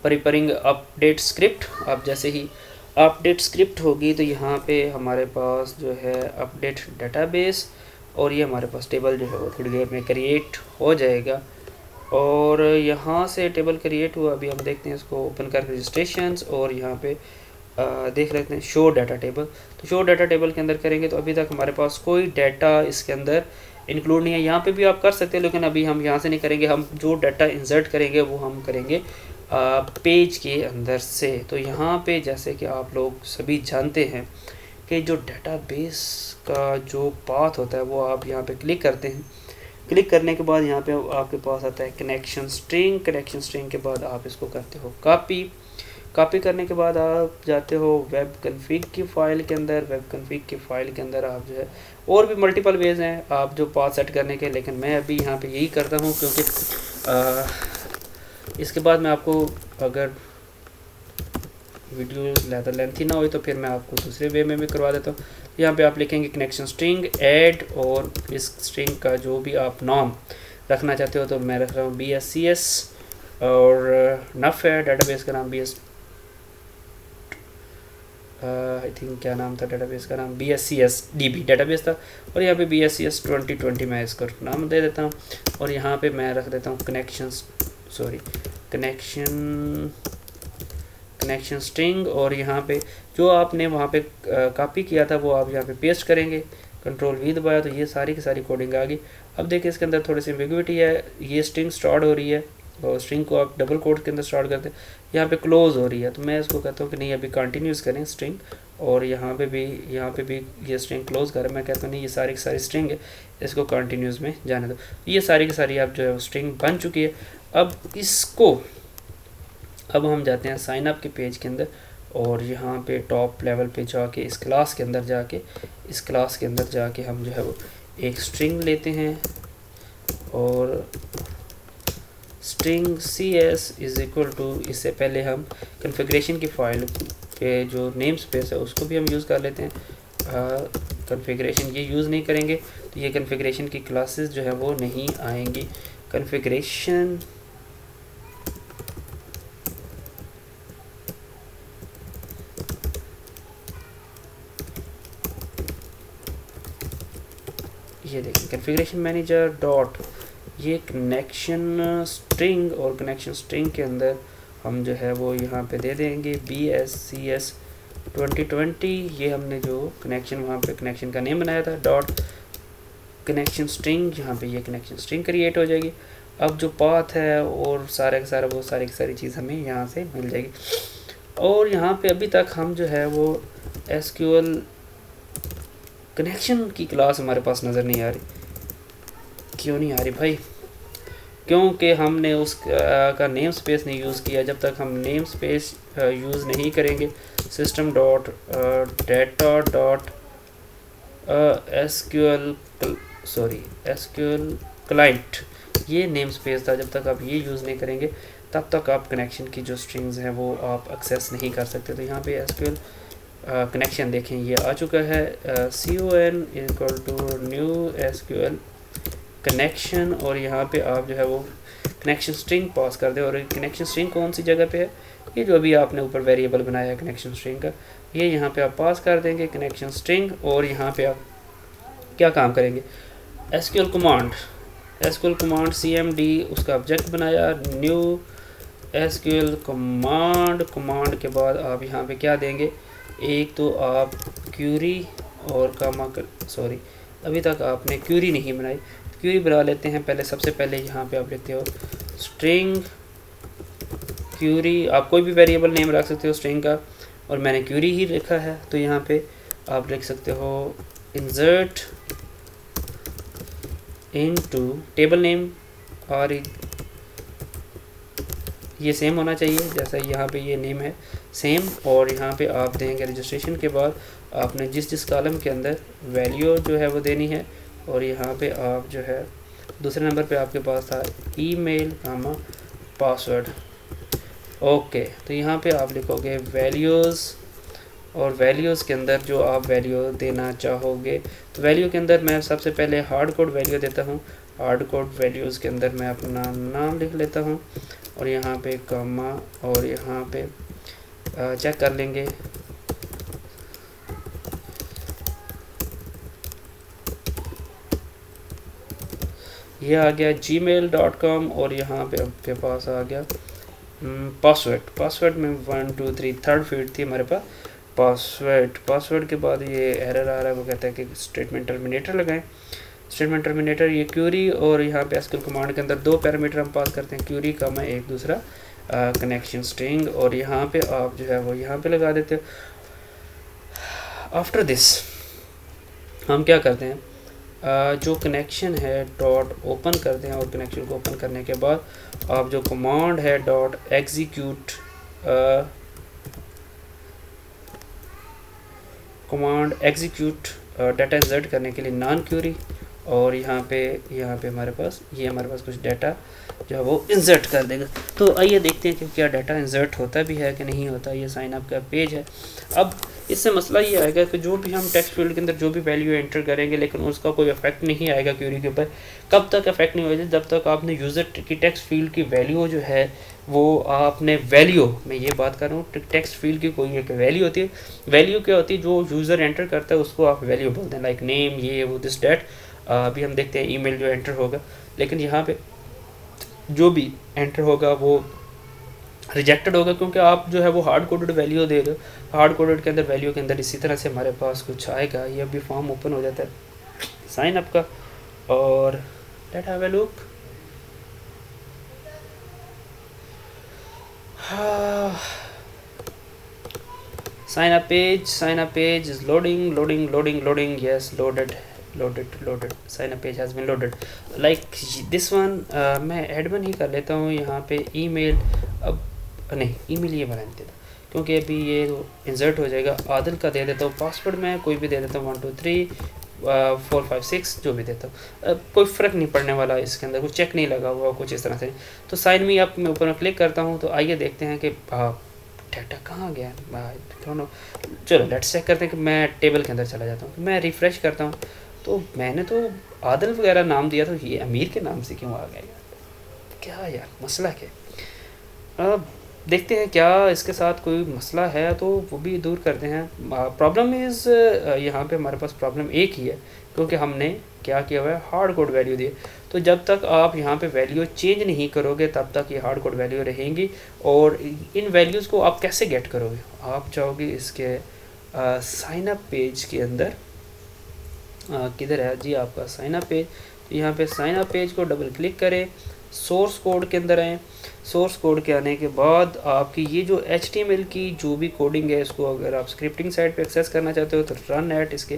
प्रिपेयरिंग अपडेट स्क्रिप्ट। आप जैसे ही अपडेट स्क्रिप्ट होगी तो यहाँ पे हमारे पास जो है अपडेट डाटाबेस, और ये हमारे पास टेबल जो है वो थोड़ी देर में क्रिएट हो जाएगा। और यहाँ से टेबल क्रिएट हुआ, अभी हम देखते हैं इसको ओपन कर रजिस्ट्रेशंस, और यहाँ पे देख लेते हैं शो डाटा टेबल। तो शो डाटा टेबल के अंदर करेंगे तो अभी तक हमारे पास कोई डाटा इसके अंदर इंक्लूड नहीं है। यहाँ पे भी आप कर सकते हैं लेकिन अभी हम यहाँ से नहीं करेंगे, हम जो डाटा इंसर्ट करेंगे वो हम करेंगे पेज के अंदर से। तो यहाँ पे जैसे कि आप लोग सभी जानते हैं कि जो डाटाबेस का जो पाथ होता है वो आप यहाँ पे क्लिक करते हैं। क्लिक करने के बाद यहाँ पे आपके पास आता है कनेक्शन स्ट्रिंग। कनेक्शन स्ट्रिंग के बाद आप इसको करते हो कॉपी करने के बाद आप जाते हो वेब कन्फिग की फ़ाइल के अंदर। वेब कन्फिग की फ़ाइल के अंदर आप जो है और भी मल्टीपल वेज हैं आप जो पाथ सेट करने के, लेकिन मैं अभी यहाँ पे यही करता हूँ क्योंकि इसके बाद मैं आपको अगर वीडियो ज़्यादा लेंथी ना हो तो फिर मैं आपको दूसरे वे में भी करवा देता हूँ। यहाँ पे आप लिखेंगे कनेक्शन स्ट्रिंग ऐड, और इस स्ट्रिंग का जो भी आप नाम रखना चाहते हो, तो मैं रख रहा हूँ BSCS, और नफ है डाटाबेस का नाम BS आई थिंक क्या नाम था डाटाबेस का नाम, BSCS DB डाटाबेस था, और यहाँ पे BSCS 2020 मैं इसको नाम दे देता हूँ। और यहाँ पे मैं रख देता हूँ कनेक्शन स्ट्रिंग, और यहाँ पे जो आपने वहाँ पे कॉपी किया था वो आप यहाँ पे पेस्ट करेंगे। कंट्रोल V दबाया तो ये सारी की सारी कोडिंग आ गई। अब देखिए इसके अंदर थोड़ी सी एम्बिग्विटी है, ये स्ट्रिंग स्टार्ट हो रही है और स्ट्रिंग को आप डबल कोट के अंदर स्टार्ट करते हैं, यहाँ पे क्लोज हो रही है, तो मैं इसको कहता हूँ कि नहीं अभी कंटिन्यूस करें स्ट्रिंग, और यहाँ पे भी ये स्ट्रिंग क्लोज करें। मैं कहता हूँ नहीं ये सारी की सारी स्ट्रिंग है, इसको कंटिन्यूस में जाने दो। ये सारी की सारी आप जो है स्ट्रिंग बन चुकी है। अब हम जाते हैं साइन अप के पेज के अंदर, और यहाँ पे टॉप लेवल पे जाके इस क्लास के अंदर जाके हम जो है वो एक स्ट्रिंग लेते हैं, और string CS is equal to, इससे पहले हम कन्फिग्रेशन की फ़ाइल पे जो नेम स्पेस है उसको भी हम यूज़ कर लेते हैं। कन्फिग्रेशन ये यूज़ नहीं करेंगे तो ये कन्फिग्रेशन की क्लासेस जो है वो नहीं आएंगी। कन्फिग्रेशन ये देखिए कन्फिग्रेशन मैनेजर डॉट ये कनेक्शन स्ट्रिंग, और कनेक्शन स्ट्रिंग के अंदर हम जो है वो यहाँ पे दे देंगे BSCS 2020। ये हमने जो कनेक्शन वहाँ पे कनेक्शन का नेम बनाया था डॉट कनेक्शन स्ट्रिंग, यहाँ पे ये कनेक्शन स्ट्रिंग क्रिएट हो जाएगी। अब जो पाथ है और सारा का सारा वो सारी की सारी चीज़ हमें यहाँ से मिल जाएगी। और यहाँ पे अभी तक हम जो है वो SQL कनेक्शन की क्लास हमारे पास नज़र नहीं आ रही। क्यों नहीं आ रही भाई? क्योंकि हमने उस का नेम स्पेस नहीं यूज़ किया। जब तक हम नेम स्पेस यूज़ नहीं करेंगे system dot data dot SQL client ये नेम स्पेस था, जब तक आप ये यूज़ नहीं करेंगे तब तक आप कनेक्शन की जो स्ट्रिंग्स हैं वो आप एक्सेस नहीं कर सकते। तो यहाँ पे SQL कनेक्शन देखें ये आ चुका है, CON equal to new SQL connection, और यहाँ पे आप जो है वो कनेक्शन स्ट्रिंग पास कर दें। और कनेक्शन स्ट्रिंग कौन सी जगह पे है, ये जो अभी आपने ऊपर वेरिएबल बनाया है कनेक्शन स्ट्रिंग का, ये यहाँ पे आप पास कर देंगे कनेक्शन स्ट्रिंग। और यहाँ पे आप क्या काम करेंगे, SQL कमांड CMD उसका ऑब्जेक्ट बनाया, न्यू SQL कमांड के बाद आप यहाँ पे क्या देंगे, एक तो आप क्यूरी और कामा सॉरी, अभी तक आपने क्यूरी नहीं बनाई, क्यूरी बना लेते हैं। पहले सबसे पहले यहाँ पे आप लिखते हो स्ट्रिंग क्यूरी, आप कोई भी वेरिएबल नेम रख सकते हो स्ट्रिंग का, और मैंने क्यूरी ही लिखा है। तो यहाँ पे आप लिख सकते हो इंसर्ट इनटू टेबल नेम, और ये सेम होना चाहिए जैसा यहाँ पे ये नेम है सेम। और यहाँ पे आप देंगे रजिस्ट्रेशन के बाद आपने जिस जिस कॉलम के अंदर वैल्यू जो है वो देनी है। और यहाँ पे आप जो है दूसरे नंबर पे आपके पास था ईमेल कामा पासवर्ड। ओके, तो यहाँ पे आप लिखोगे वैल्यूज़, और वैल्यूज़ के अंदर जो आप वैल्यू देना चाहोगे, तो वैल्यू के अंदर मैं सबसे पहले हार्ड कोड वैल्यू देता हूँ। हार्ड कोड वैल्यूज़ के अंदर मैं अपना नाम लिख लेता हूँ, और यहाँ पे कॉमा, और यहाँ पे चेक कर लेंगे। ये आ गया gmail.com, और यहाँ पे आपके पास आ गया पासवर्ड में 1 2 3 थर्ड फील्ड थी हमारे पास पासवर्ड के बाद ये एरर आ रहा है, वो कहता है कि स्टेटमेंट टर्मिनेटर लगाएं। स्टेटमेंट टर्मिनेटर ये क्यूरी, और यहाँ पे एसक्यूएल कमांड के अंदर दो पैरामीटर हम पास करते हैं, क्यूरी का मैं एक दूसरा कनेक्शन स्ट्रिंग, और यहाँ पे आप जो है वो यहाँ पे लगा देते हो। आफ्टर दिस हम क्या करते हैं, जो कनेक्शन है डॉट ओपन करते हैं, और कनेक्शन को ओपन करने के बाद आप जो कमांड है डॉट एग्जीक्यूट डाटा इंसर्ट करने के लिए नॉन क्यूरी, और यहाँ पे हमारे पास कुछ डाटा जो है वो इंसर्ट कर देगा। तो आइए देखते हैं कि क्या डाटा इंसर्ट होता भी है कि नहीं होता। ये साइन अप का पेज है। अब इससे मसला ये आएगा कि जो भी हम टेक्स्ट फील्ड के अंदर जो भी वैल्यू एंटर करेंगे, लेकिन उसका कोई इफेक्ट नहीं आएगा क्यूरी के ऊपर। कब तक इफेक्ट नहीं होगा, जब तक आपने यूज़र की टेक्स्ट फील्ड की वैल्यू जो है वो आपने वैल्यू, मैं ये बात कर रहा हूँ टेक्स्ट फील्ड की कोई एक वैल्यू होती है। वैल्यू क्या होती है, जो यूज़र एंटर करता है उसको आप वैल्यू बोलते हैं, लाइक नेम, ये वो दिस डैट। अभी हम देखते हैं ईमेल जो एंटर होगा, लेकिन यहाँ पे जो भी एंटर होगा वो रिजेक्टेड होगा, क्योंकि आप जो है वो हार्ड कोडेड वैल्यू दे रहे हो। हार्ड कोडेड के अंदर वैल्यू के अंदर इसी तरह से हमारे पास कुछ आएगा। ये अभी फॉर्म ओपन हो जाता है साइन अप का, और let's have a look. sign up page is loading. Yes, loaded. Sign up page has been loaded. Like this one, मैं एडमिन ही कर लेता हूँ यहाँ पे। ईमेल अब नहीं, ईमेल ये बना देता क्योंकि अभी ये इंसर्ट हो जाएगा। आदिल का दे देता हूँ पासवर्ड, मैं कोई भी दे देता हूँ 1 2 3 4 5 6 जो भी देता हूँ। कोई फ़र्क नहीं पड़ने वाला इसके अंदर, कुछ चेक नहीं लगा हुआ कुछ इस तरह से। तो साइन मी अप मैं ऊपर में क्लिक करता हूँ। तो आइए देखते हैं कि डाटा कहाँ गया। चलो लेट्स चेक करते हैं कि मैं टेबल के अंदर चला जाता हूँ। मैं रिफ़्रेश करता हूँ, तो मैंने तो आदिल वगैरह नाम दिया, तो ये अमीर के नाम से क्यों आ गया? क्या यार मसला क्या? अब देखते हैं क्या इसके साथ कोई मसला है तो वो भी दूर करते हैं। प्रॉब्लम इज़ यहाँ पे हमारे पास प्रॉब्लम एक ही है, क्योंकि हमने क्या किया हुआ है, हार्ड कोड वैल्यू दिए। तो जब तक आप यहाँ पे वैल्यू चेंज नहीं करोगे तब तक ये हार्ड कोड वैल्यू रहेंगी। और इन वैल्यूज़ को आप कैसे गेट करोगे? आप चाहोगे इसके साइन अप पेज के अंदर, किधर है जी आपका साइन अप पेज? तो यहाँ पे साइन अप पेज को डबल क्लिक करें, सोर्स कोड के अंदर आएँ। सोर्स कोड के आने के बाद आपकी ये जो HTML की जो भी कोडिंग है, इसको अगर आप स्क्रिप्टिंग साइड पे एक्सेस करना चाहते हो तो रन एट, इसके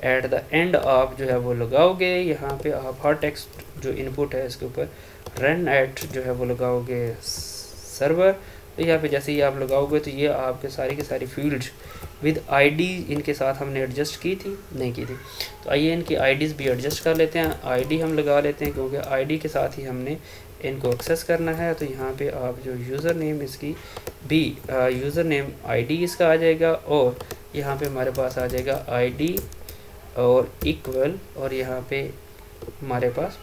एट द एंड आप जो है वो लगाओगे। यहाँ पे आप हर टेक्स्ट जो इनपुट है इसके ऊपर रन एट जो है वो लगाओगे सर्वर। तो यहाँ पे जैसे ही आप लगाओगे तो ये आपके सारी की सारी फील्ड्स विद आईडी इनके साथ हमने एडजस्ट की थी, नहीं की थी। तो आइए इनकी आईडीज़ भी एडजस्ट कर लेते हैं। आईडी हम लगा लेते हैं क्योंकि आईडी के साथ ही हमने इनको एक्सेस करना है। तो यहाँ पे आप जो यूज़र नेम इसकी भी यूज़र नेम आईडी इसका आ जाएगा, और यहाँ पे हमारे पास आ जाएगा आईडी और इक्वल, और यहाँ पे हमारे पास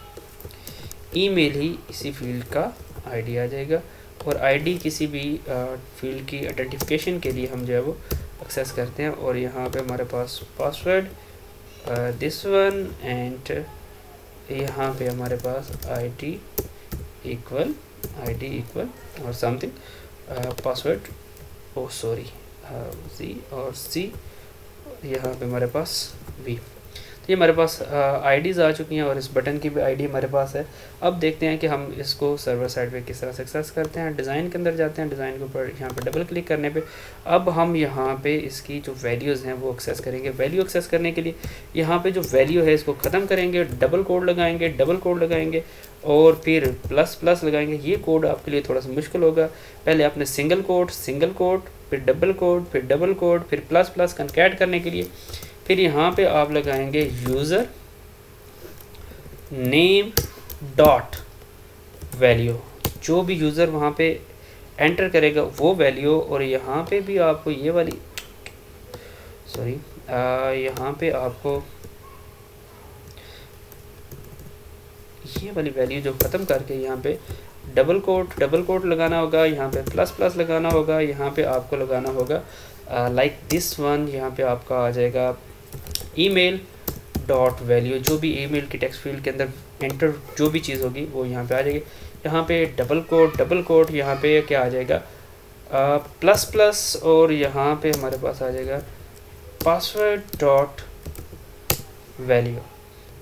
ईमेल ही इसी फील्ड का आईडी आ जाएगा। और आईडी किसी भी फील्ड की आइडेंटिफिकेशन के लिए हम जो है वो एक्सेस करते हैं। और यहाँ पे हमारे पास पासवर्ड दिस वन, एंड यहाँ पे हमारे पास आईडी इक्वल और समथिंग पासवर्ड सी और सी यहाँ पे हमारे पास वी। ये हमारे पास आईडीज़ आ चुकी हैं और इस बटन की भी आईडी हमारे पास है। अब देखते हैं कि हम इसको सर्वर साइड पे किस तरह से एक्सेस करते हैं। डिज़ाइन के अंदर जाते हैं, डिज़ाइन के ऊपर यहाँ पे डबल क्लिक करने पे अब हम यहाँ पे इसकी जो वैल्यूज़ हैं वो एक्सेस करेंगे। वैल्यू एक्सेस करने के लिए यहाँ पे जो वैल्यू है इसको ख़त्म करेंगे, डबल कोड लगाएंगे और फिर प्लस प्लस लगाएंगे। ये कोड आपके लिए थोड़ा सा मुश्किल होगा। पहले आपने सिंगल कोड, फिर डबल कोड, फिर प्लस प्लस कनकैट करने के लिए फिर यहाँ पे आप लगाएंगे यूज़र नेम डॉट वैल्यू, जो भी यूज़र वहाँ पे एंटर करेगा वो वैल्यू। और यहाँ पे भी आपको ये वाली यहाँ पे आपको ये वाली वैल्यू जो ख़त्म करके यहाँ पे डबल कोट लगाना होगा, यहाँ पे प्लस प्लस लगाना होगा, यहाँ पे आपको लगाना होगा लाइक दिस वन। यहाँ पे आपका आ जाएगा ईमेल डॉट वैल्यू, जो भी ईमेल की टेक्स्ट फील्ड के अंदर एंटर जो भी चीज़ होगी वो यहाँ पे आ जाएगी। यहाँ पे डबल कोट यहाँ पे क्या आ जाएगा प्लस प्लस, और यहाँ पे हमारे पास आ जाएगा पासवर्ड डॉट वैल्यू।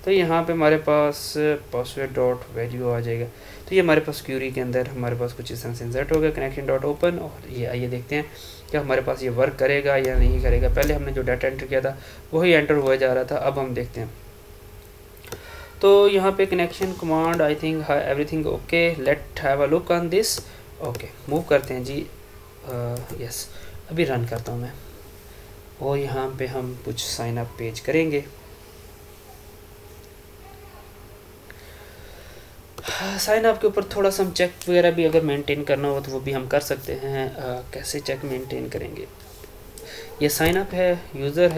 तो यहाँ पे हमारे पास पासवर्ड डॉट वैल्यू आ जाएगा। तो ये हमारे पास क्यूरी के अंदर हमारे पास कुछ इस तरह से इंसर्ट होगा कनेक्शन डॉट ओपन। और ये आइए देखते हैं कि हमारे पास ये वर्क करेगा या नहीं करेगा। पहले हमने जो डाटा एंटर किया था वही एंटर हुआ जा रहा था, अब हम देखते हैं। तो यहाँ पे connection command I think everything okay, let have a look on this. Okay, move करते हैं जी। यस, अभी रन करता हूँ मैं और यहाँ पे हम कुछ साइन अप पेज करेंगे। साइन अप के ऊपर थोड़ा सा हम चेक वगैरह भी अगर मेंटेन करना हो तो वो भी हम कर सकते हैं। कैसे चेक मेंटेन करेंगे? ये साइन अप है, यूज़र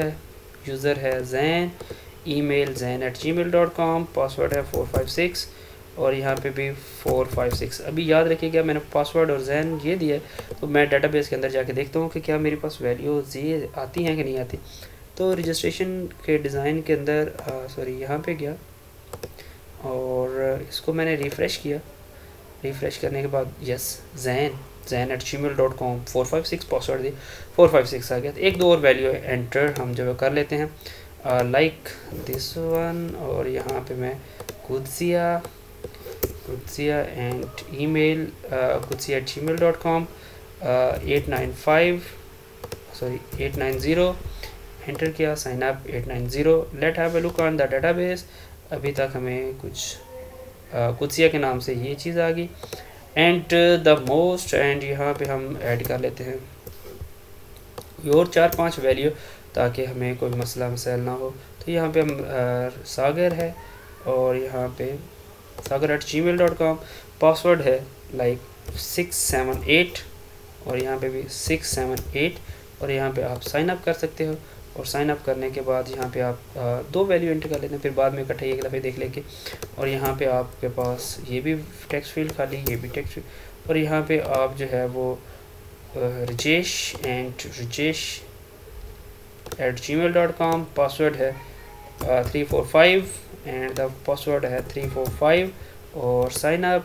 है जैन, ईमेल zain@gmail.com, पासवर्ड है 456 और यहाँ पे भी 456। अभी याद रखिएगा मैंने पासवर्ड और जैन ये दिया है, तो मैं डाटाबेस के अंदर जाके देखता हूँ कि क्या मेरे पास वैल्यूज़ ये आती हैं कि नहीं आती। तो रजिस्ट्रेशन के डिज़ाइन के अंदर यहाँ पे गया और इसको मैंने रिफ़्रेश किया। रिफ़्रेश करने के बाद यस zain@gmail.com 456 पासवर्ड दी, 456 आ गया। तो एक दो और वैल्यू एंटर हम जो कर लेते हैं लाइक दिस वन, और यहाँ पे मैं Kudsia and email kudsia@gmail.com 890 enter किया। Sign up 890, let have a look on the database. अभी तक हमें कुछ कुदसिया के नाम से ये चीज़ आ गई एंड द मोस्ट, एंड यहाँ पे हम ऐड कर लेते हैं और 4-5 वैल्यू ताकि हमें कोई मसला मसाइल ना हो। तो यहाँ पे हम सागर है और यहाँ पे sagar@gmail.com, पासवर्ड है लाइक 678 और यहाँ पे भी 678 और यहाँ पे आप साइन अप कर सकते हो। और साइन अप करने के बाद यहाँ पे आप दो वैल्यू एंटर कर लेते हैं, फिर बाद में इकट्ठे एक दफ़े देख लेंगे। और यहाँ पे आपके पास ये भी टेक्स्ट फील्ड खाली, ये भी टेक्स्ट फील्ड, और यहाँ पे आप जो है वो rajesh@gmail.com, पासवर्ड है 345 एंड द पासवर्ड है 345 और साइन अप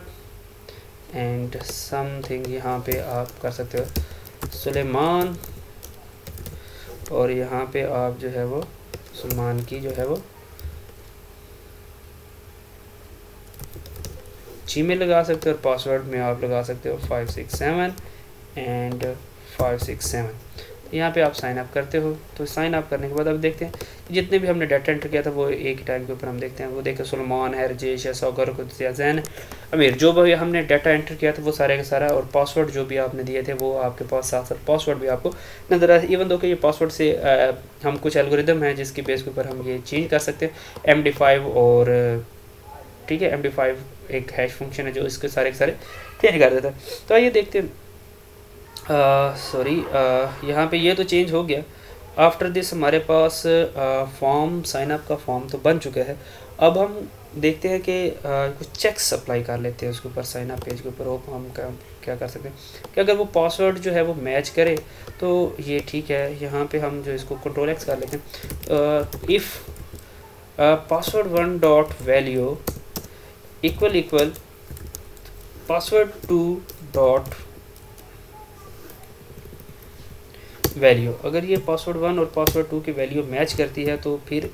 एंड समथिंग यहाँ पे आप कर सकते हो सुलेमान, और यहाँ पे आप जो है वो सलमान की जो है वो जीमेल लगा सकते हो और पासवर्ड में आप लगा सकते हो 567 एंड 567। यहाँ पे आप साइन अप करते हो। तो साइन अप करने के बाद अब देखते हैं जितने भी हमने डाटा एंटर किया था वो एक ही टाइम के ऊपर हम देखते हैं। वो देखें सुलेमान है, रजेश है, सागर, कुदसिया, जैन, अमीर, जो भी हमने डाटा एंटर किया था वो सारे का सारा, और पासवर्ड जो भी आपने दिए थे वो आपके पास साथ साथ पासवर्ड भी आपको नजर आए। इवन दो कि ये पासवर्ड से हम कुछ एल्गोरिदम हैं जिसकी बेस के ऊपर हम ये चेंज कर सकते हैं MD5 और ठीक है, MD5 एक हैश फंक्शन है जो इसके सारे के सारे चेंज कर देता है। तो आइए देखते हैं। यहाँ पे ये तो चेंज हो गया। आफ्टर दिस हमारे पास फॉर्म, साइन अप का फॉर्म तो बन चुका है। अब हम देखते हैं कि कुछ चेक्स अप्लाई कर लेते हैं उसके ऊपर, साइन अप पेज के ऊपर। हम क्या कर सकते हैं कि अगर वो पासवर्ड जो है वो मैच करे तो ये ठीक है। यहाँ पे हम जो इसको Ctrl+X कर लेते हैं। If password 1 dot value equal password 2 dot value, अगर ये पासवर्ड 1 और पासवर्ड 2 की वैल्यू मैच करती है तो फिर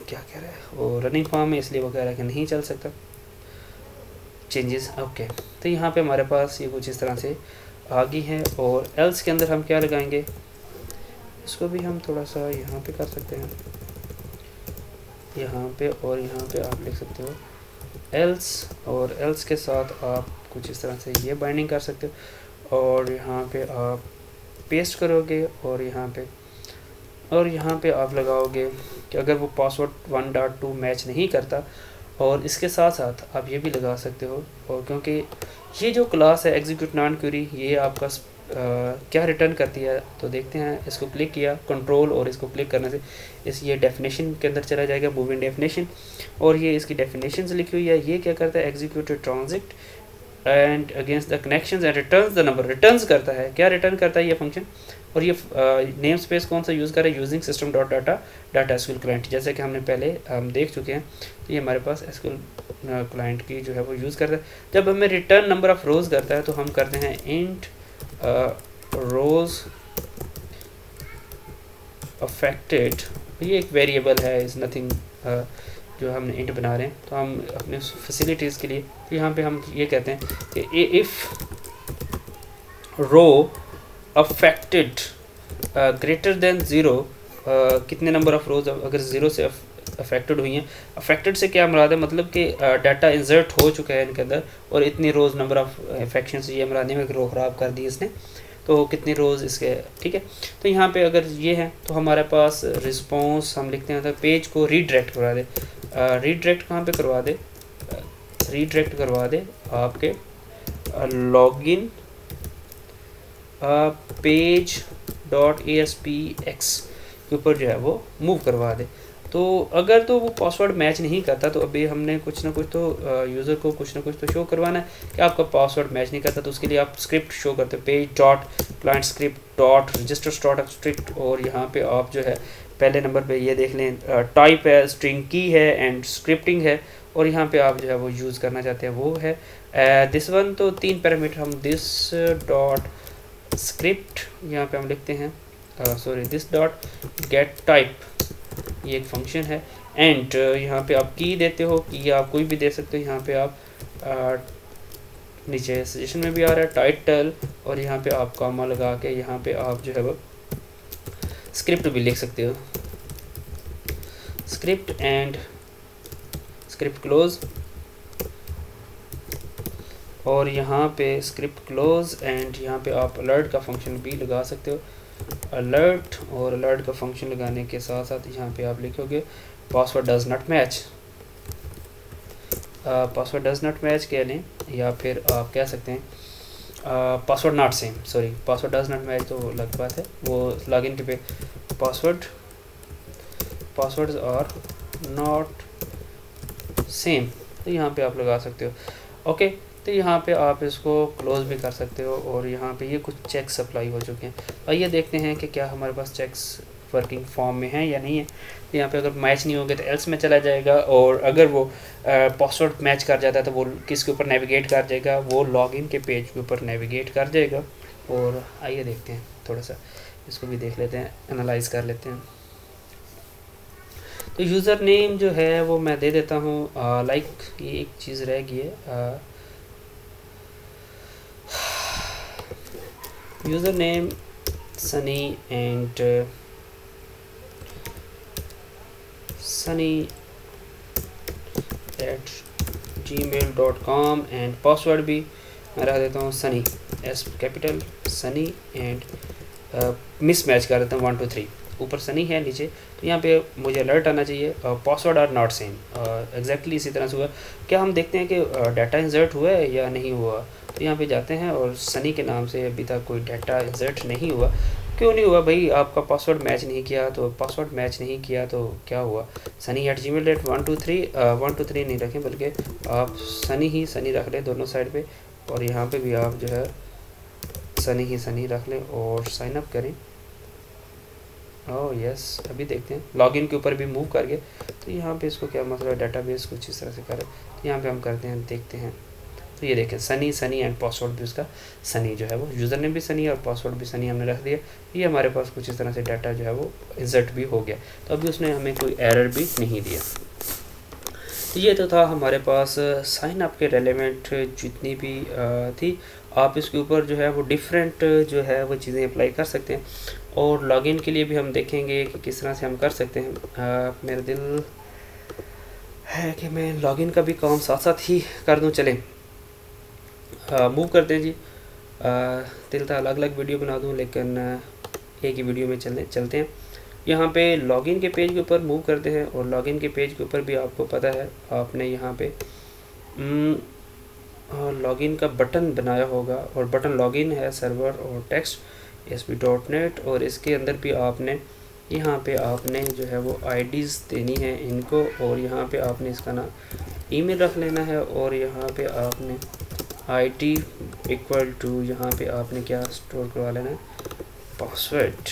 क्या कह रहा है वो रनिंग फॉर्म है, इसलिए वो कह रहा है कि नहीं चल सकता चेंजेस। ओके, तो यहाँ पे हमारे पास ये कुछ इस तरह से आ गई है। और एल्स के अंदर हम क्या लगाएंगे, इसको भी हम थोड़ा सा यहाँ पे कर सकते हैं, यहाँ पे और यहाँ पे आप लिख सकते हो एल्स, और एल्स के साथ आप कुछ इस तरह से ये बाइंडिंग कर सकते हो और यहाँ पे आप पेस्ट करोगे और यहाँ पे आप लगाओगे कि अगर वो पासवर्ड 1.2 मैच नहीं करता। और इसके साथ साथ आप ये भी लगा सकते हो, और क्योंकि ये जो क्लास है एग्जीक्यूट नॉन क्वेरी, ये आपका क्या रिटर्न करती है तो देखते हैं। इसको क्लिक किया कंट्रोल और इसको क्लिक करने से इस ये डेफिनेशन के अंदर चला जाएगा, मूविंग डेफिनेशन, और ये इसकी डेफिनेशन लिखी हुई है। ये क्या करता है, executed transit and against the connections and returns the number, returns करता है, क्या रिटर्न करता है ये फंक्शन। और ये नेम स्पेस कौन सा यूज़ करे, using system dot data SQL client, जैसे कि हमने पहले देख चुके हैं। तो ये हमारे पास एसक्यूएल क्लाइंट की जो है वो यूज़ करता है। जब हमें रिटर्न नंबर ऑफ रोज़ करता है तो हम करते हैं इंट रोज़ अफेक्टेड, ये एक वेरिएबल है, इज़ नथिंग जो हमने इंट बना रहे हैं तो हम अपने फैसिलिटीज़ के लिए। तो यहाँ पे हम ये कहते हैं कि if row affected greater than zero, कितने नंबर ऑफ रोज़ अगर ज़ीरो से अफेक्टेड हुई हैं। अफेक्टेड से क्या मुराद है, मतलब कि डाटा इंसर्ट हो चुका है इनके अंदर और इतनी रोज़ नंबर ऑफ इन्फेक्शन से ये मुराद नहीं है कि रो ख़राब कर दी इसने, तो कितनी रोज़ इसके, ठीक है। तो यहाँ पे अगर ये है तो हमारे पास रिस्पॉन्स हम लिखते हैं तो पेज को रीडायरेक्ट करवा दे। रीडायरेक्ट कहाँ पे करवा दे, रीडायरेक्ट करवा दे आपके लॉगिन पेज .aspx के ऊपर जो है वो मूव करवा दे। तो अगर तो वो पासवर्ड मैच नहीं करता तो अभी हमने कुछ ना कुछ तो यूज़र को कुछ ना कुछ तो शो करवाना है कि आपका पासवर्ड मैच नहीं करता। तो उसके लिए आप स्क्रिप्ट शो करते हो, page dot client script dot register dot strict, और यहाँ पे आप जो है पहले नंबर पे ये देख लें टाइप है, स्ट्रिंग की है एंड स्क्रिप्टिंग है, और यहाँ पे आप जो है वो यूज़ करना चाहते हैं वो है दिस वन। तो 3 पैरामीटर हम दिस डॉट स्क्रिप्ट यहाँ पे हम लिखते हैं दिस डॉट गेट टाइप, ये एक फंक्शन है, एंड यहाँ पे आप की देते हो, की आप कोई भी दे सकते हो। यहाँ पे आप नीचे सजेशन में भी आ रहा है टाइटल, और यहाँ पे आप कॉमा लगा के यहाँ पे आप जो है वो स्क्रिप्ट भी लिख सकते हो, स्क्रिप्ट एंड स्क्रिप्ट क्लोज, और यहाँ पे स्क्रिप्ट क्लोज एंड यहाँ पे आप अलर्ट का फंक्शन भी लगा सकते हो, अलर्ट, और अलर्ट का फंक्शन लगाने के साथ साथ यहाँ पे आप लिखोगे password does not match, password does not match कह लें, या फिर आप कह सकते हैं password not same, sorry password does not match तो अलग बात है, वो लॉगिन पे पासवर्ड्स आर नॉट सेम, तो यहाँ पे आप लगा सकते हो। ओके, तो यहाँ पे आप इसको क्लोज भी कर सकते हो, और यहाँ पे ये कुछ चेक्स अप्लाई हो चुके हैं। आइए देखते हैं कि क्या हमारे पास चेक्स वर्किंग फॉर्म में है या नहीं है। तो यहाँ पे अगर मैच नहीं होंगे तो एल्स में चला जाएगा, और अगर वो पासवर्ड मैच कर जाता है तो वो किसके ऊपर नेविगेट कर जाएगा, वो लॉगिन के पेज के ऊपर नेविगेट कर जाएगा। और आइए देखते हैं, थोड़ा सा इसको भी देख लेते हैं, एनालाइज कर लेते हैं। तो यूज़र नेम जो है वो मैं दे देता हूँ लाइक, ये एक चीज़ रह गई है, user name Sunny and sunny@gmail.com and password भी मैं रख देता हूँ Sunny, S capital Sunny, and miss match कर देता हूँ 1 2 3, ऊपर सनी है नीचे। तो यहाँ पे मुझे अलर्ट आना चाहिए password are not same, exactly इसी तरह से हुआ। क्या हम देखते हैं कि डाटा इंसर्ट हुआ है या नहीं हुआ। तो यहाँ पे जाते हैं और सनी के नाम से अभी तक कोई डाटा इंसर्ट नहीं हुआ। क्यों नहीं हुआ भाई, आपका पासवर्ड मैच नहीं किया, तो पासवर्ड मैच नहीं किया तो क्या हुआ, sunny@gmail.123 नहीं रखें, बल्कि आप सनी ही सनी रख लें दोनों साइड पे, और यहाँ पे भी आप जो है सनी ही सनी रख लें और साइन अप करें। ओह यस, अभी देखते हैं लॉगिन के ऊपर भी मूव करके। तो यहाँ पे इसको क्या मतलब है, डाटाबेस कुछ इस तरह से करें। तो यहाँ पे हम करते हैं, देखते हैं तो ये देखें सनी सनी एंड पासवर्ड भी उसका सनी जो है वो यूज़र नेम भी सनी और पासवर्ड भी सनी हमने रख दिया। ये हमारे पास कुछ इस तरह से डाटा जो है वो इंसर्ट भी हो गया। तो अभी उसने हमें कोई एरर भी नहीं दिया। तो ये तो था हमारे पास साइन अप के रेलेवेंट जितनी भी थी। आप इसके ऊपर जो है वो डिफरेंट जो है वो चीज़ें अप्लाई कर सकते हैं। और लॉगिन के लिए भी हम देखेंगे कि किस तरह से हम कर सकते हैं। मेरा दिल है कि मैं लॉगिन का भी काम साथ साथ ही कर दूं। चलें मूव करते हैं जी। दिल था अलग अलग वीडियो बना दूं, लेकिन एक ही वीडियो में चलते हैं। यहाँ पे लॉगिन के पेज के ऊपर मूव करते हैं। और लॉगिन के पेज के ऊपर भी आपको पता है आपने यहाँ पे लॉगिन का बटन बनाया होगा। और बटन लॉगिन है सर्वर और टेक्स्ट ASP.NET। और इसके अंदर भी आपने यहाँ पे आपने जो है वो आईडीज़ देनी है इनको। और यहाँ पे आपने इसका ना ईमेल रख लेना है। और यहाँ पे आपने IT इक्वल टू यहाँ पे आपने क्या स्टोर करवा लेना है, पासवर्ड।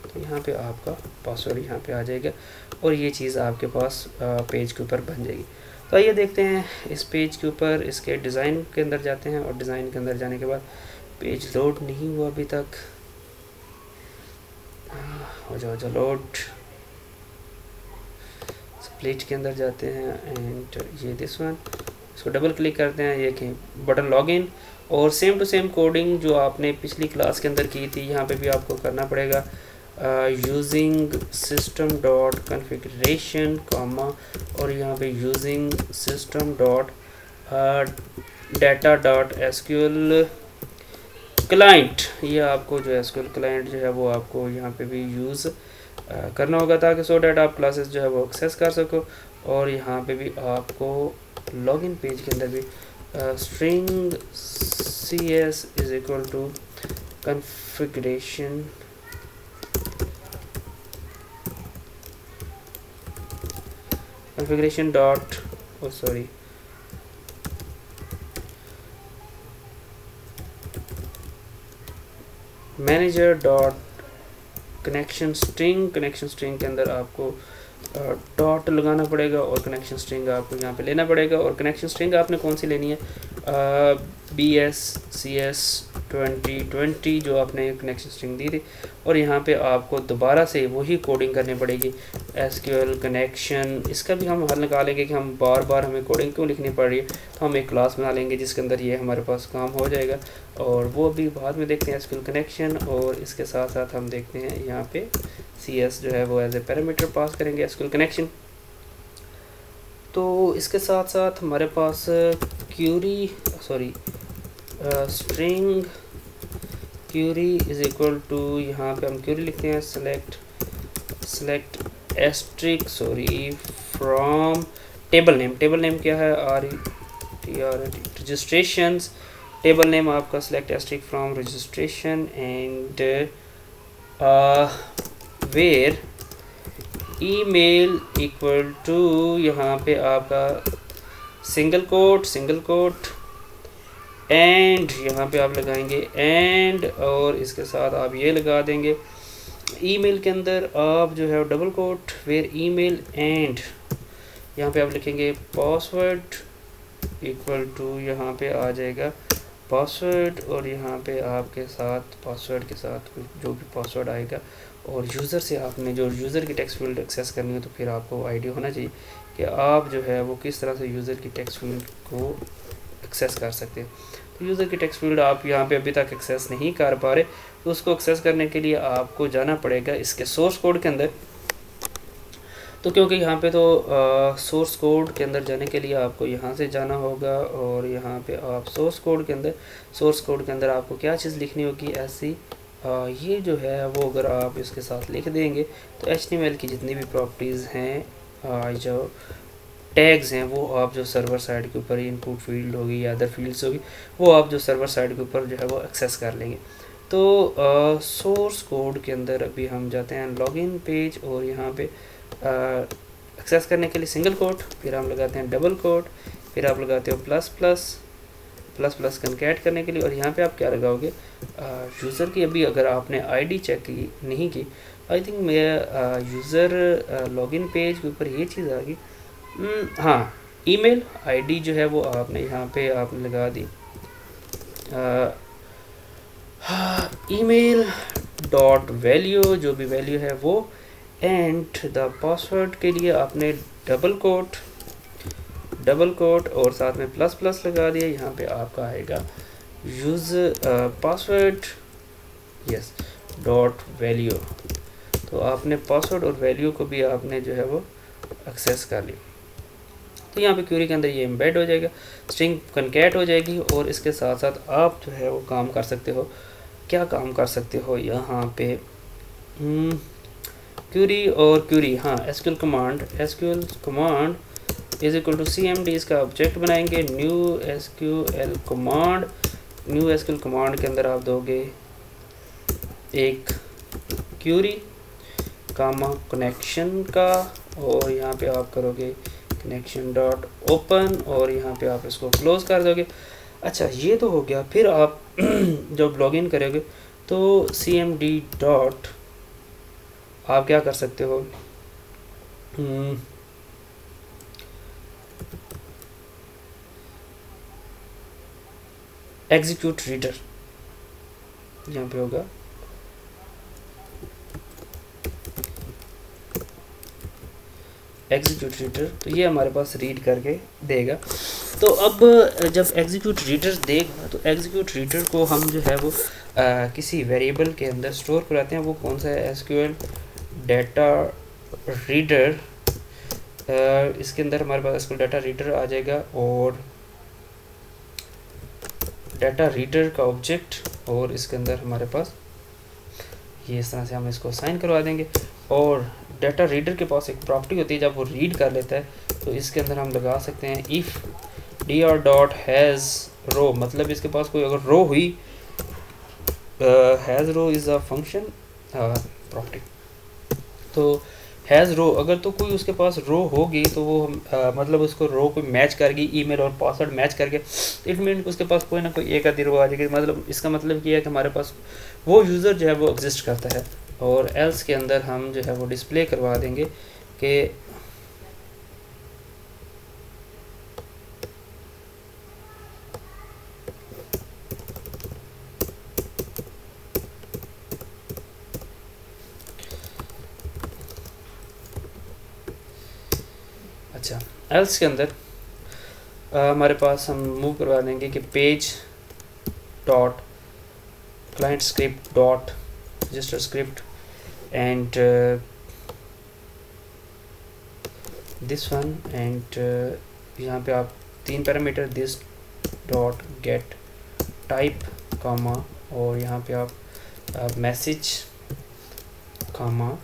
तो यहाँ पे आपका पासवर्ड यहाँ पे आ जाएगा और ये चीज़ आपके पास पेज के ऊपर बन जाएगी। तो आइए देखते हैं इस पेज के ऊपर, इसके डिज़ाइन के अंदर जाते हैं। और डिज़ाइन के अंदर जाने के बाद पेज लोड नहीं हुआ अभी तक। हो जाओ लोड। स्प्लिट के अंदर जाते हैं एंड ये दिस वन, इसको डबल क्लिक करते हैं। ये कि बटन लॉगिन और सेम टू सेम कोडिंग जो आपने पिछली क्लास के अंदर की थी यहाँ पे भी आपको करना पड़ेगा। Using system dot configuration comma और यहाँ पे using system dot data dot SQL client. ये आपको जो SQL क्लाइंट जो है वो आपको यहाँ पे भी यूज़ करना होगा ताकि सो डैट आप क्लासेस जो है वो एक्सेस कर सको। और यहाँ पे भी आपको लॉगिन पेज के अंदर भी string CS is equal to configuration dot manager dot connection string के अंदर आपको डॉट लगाना पड़ेगा और कनेक्शन स्ट्रिंग आपको यहाँ पे लेना पड़ेगा। और कनेक्शन स्ट्रिंग आपने कौन सी लेनी है, BSCS 2020 जो आपने कनेक्शन स्ट्रिंग दी थी। और यहाँ पे आपको दोबारा से वही कोडिंग करनी पड़ेगी SQL कनेक्शन। इसका भी हम हल निकालेंगे कि हम बार बार हमें कोडिंग क्यों लिखनी पड़ रही है। तो हम एक क्लास बना लेंगे जिसके अंदर ये हमारे पास काम हो जाएगा और वो भी बाद में देखते हैं SQL कनेक्शन। और इसके साथ साथ हम देखते हैं यहाँ पे CS जो है वो एज ए पैरामीटर पास करेंगे SQL कनेक्शन। तो इसके साथ साथ हमारे पास string query is equal to यहाँ पे हम क्यूरी लिखते हैं सेलेक्ट फ्रॉम टेबल नेम क्या है रजिस्ट्रेशंस। टेबल नेम आपका select from registration and where email equal to यहाँ पे आपका सिंगल कोट एंड यहाँ पे आप लगाएंगे एंड और इसके साथ आप ये लगा देंगे। ईमेल के अंदर आप जो है double quote where email and यहाँ पे आप लिखेंगे पासवर्ड इक्वल टू यहाँ पे आ जाएगा पासवर्ड। और यहाँ पे आपके साथ पासवर्ड के साथ जो भी पासवर्ड आएगा और यूज़र से आपने जो यूज़र की टेक्स्ट फील्ड एक्सेस करनी है तो फिर आपको आइडिया होना चाहिए कि आप जो है वो किस तरह से यूज़र की टेक्स्ट फील्ड को एक्सेस कर सकते हैं। तो यूज़र की टेक्स्ट फील्ड आप यहाँ पे अभी तक एक्सेस नहीं कर पा रहे तो उसको एक्सेस करने के लिए आपको जाना पड़ेगा इसके सोर्स कोड के अंदर। तो क्योंकि यहाँ पे तो सोर्स कोड के अंदर जाने के लिए आपको यहाँ से जाना होगा और यहाँ पे आप सोर्स कोड के अंदर आपको क्या चीज़ लिखनी होगी ऐसी ये जो है वो अगर आप इसके साथ लिख देंगे तो HTML की जितनी भी प्रॉपर्टीज़ हैं जो टैग्स हैं वो आप जो सर्वर साइड के ऊपर इनपुट फील्ड होगी या अदर फील्ड्स होगी वो आप जो सर्वर साइड के ऊपर जो है वो एक्सेस कर लेंगे। तो सोर्स कोड के अंदर अभी हम जाते हैं लॉगिन पेज और यहाँ पे एक्सेस करने के लिए सिंगल कोट, फिर हम लगाते हैं डबल कोट, फिर आप लगाते हो प्लस कनकैट करने के लिए। और यहाँ पे आप क्या लगाओगे यूज़र की। अभी अगर आपने आईडी चेक की नहीं की, आई थिंक मेरा यूज़र लॉगिन पेज के ऊपर ये चीज़ आ गई। हाँ ईमेल आईडी जो है वो आपने यहाँ पे आपने लगा दी ईमेल डॉट वैल्यू, जो भी वैल्यू है वो, एंड द पासवर्ड के लिए आपने डबल कोट और साथ में प्लस प्लस लगा दिया। यहाँ पे आपका आएगा user password yes dot value. तो आपने पासवर्ड और वैल्यू को भी आपने जो है वो एक्सेस कर ली। तो यहाँ पे क्वेरी के अंदर ये एम्बेड हो जाएगा, स्ट्रिंग कनकैट हो जाएगी, और इसके साथ साथ आप जो है वो काम कर सकते हो। क्या काम कर सकते हो यहाँ पे क्वेरी और क्वेरी, हाँ SQL command is equal to CMD, इसका ऑब्जेक्ट बनाएंगे न्यू एसक्यूएल कमांड के अंदर आप दोगे एक क्वेरी कामा कनेक्शन का, और यहाँ पे आप करोगे कनेक्शन डॉट ओपन, और यहाँ पे आप इसको क्लोज कर दोगे। अच्छा ये तो हो गया। फिर आप जब लॉगिन करोगे तो CMD डॉट आप क्या कर सकते हो, एग्जीक्यूट रीडर यहाँ पे होगा, एग्जीक्यूट रीडर। तो ये हमारे पास रीड करके देगा। तो अब जब एग्जीक्यूट रीडर देगा तो एग्जीक्यूट रीडर को हम जो है वो किसी वेरिएबल के अंदर स्टोर कराते हैं। वो कौन सा है, SQL डाटा रीडर। इसके अंदर हमारे पास SQL डाटा रीडर आ जाएगा, और डाटा रीडर का ऑब्जेक्ट, और इसके अंदर हमारे पास ये इस तरह से हम इसको साइन करवा देंगे। और डाटा रीडर के पास एक प्रॉपर्टी होती है, जब वो रीड कर लेता है तो इसके अंदर हम लगा सकते हैं if dr dot has row, मतलब इसके पास कोई अगर रो हुई, has row is a function property. तो हैज़ रो, अगर तो कोई उसके पास रो होगी तो वो मतलब उसको रो को मैच करेगी, ईमेल और पासवर्ड मैच करके, इट मीन उसके पास कोई ना कोई एक आधी रो आ जाएगी। मतलब इसका मतलब ये है कि हमारे पास वो यूज़र जो है वो एग्जिस्ट करता है। और एल्स के अंदर हम जो है वो डिस्प्ले करवा देंगे कि अच्छा एल्स के अंदर हमारे पास हम मूव करवा देंगे कि page dot client script dot register script and this one, and यहाँ पे आप 3 parameter this dot get type comma, और यहाँ पे आप मैसेज कामा,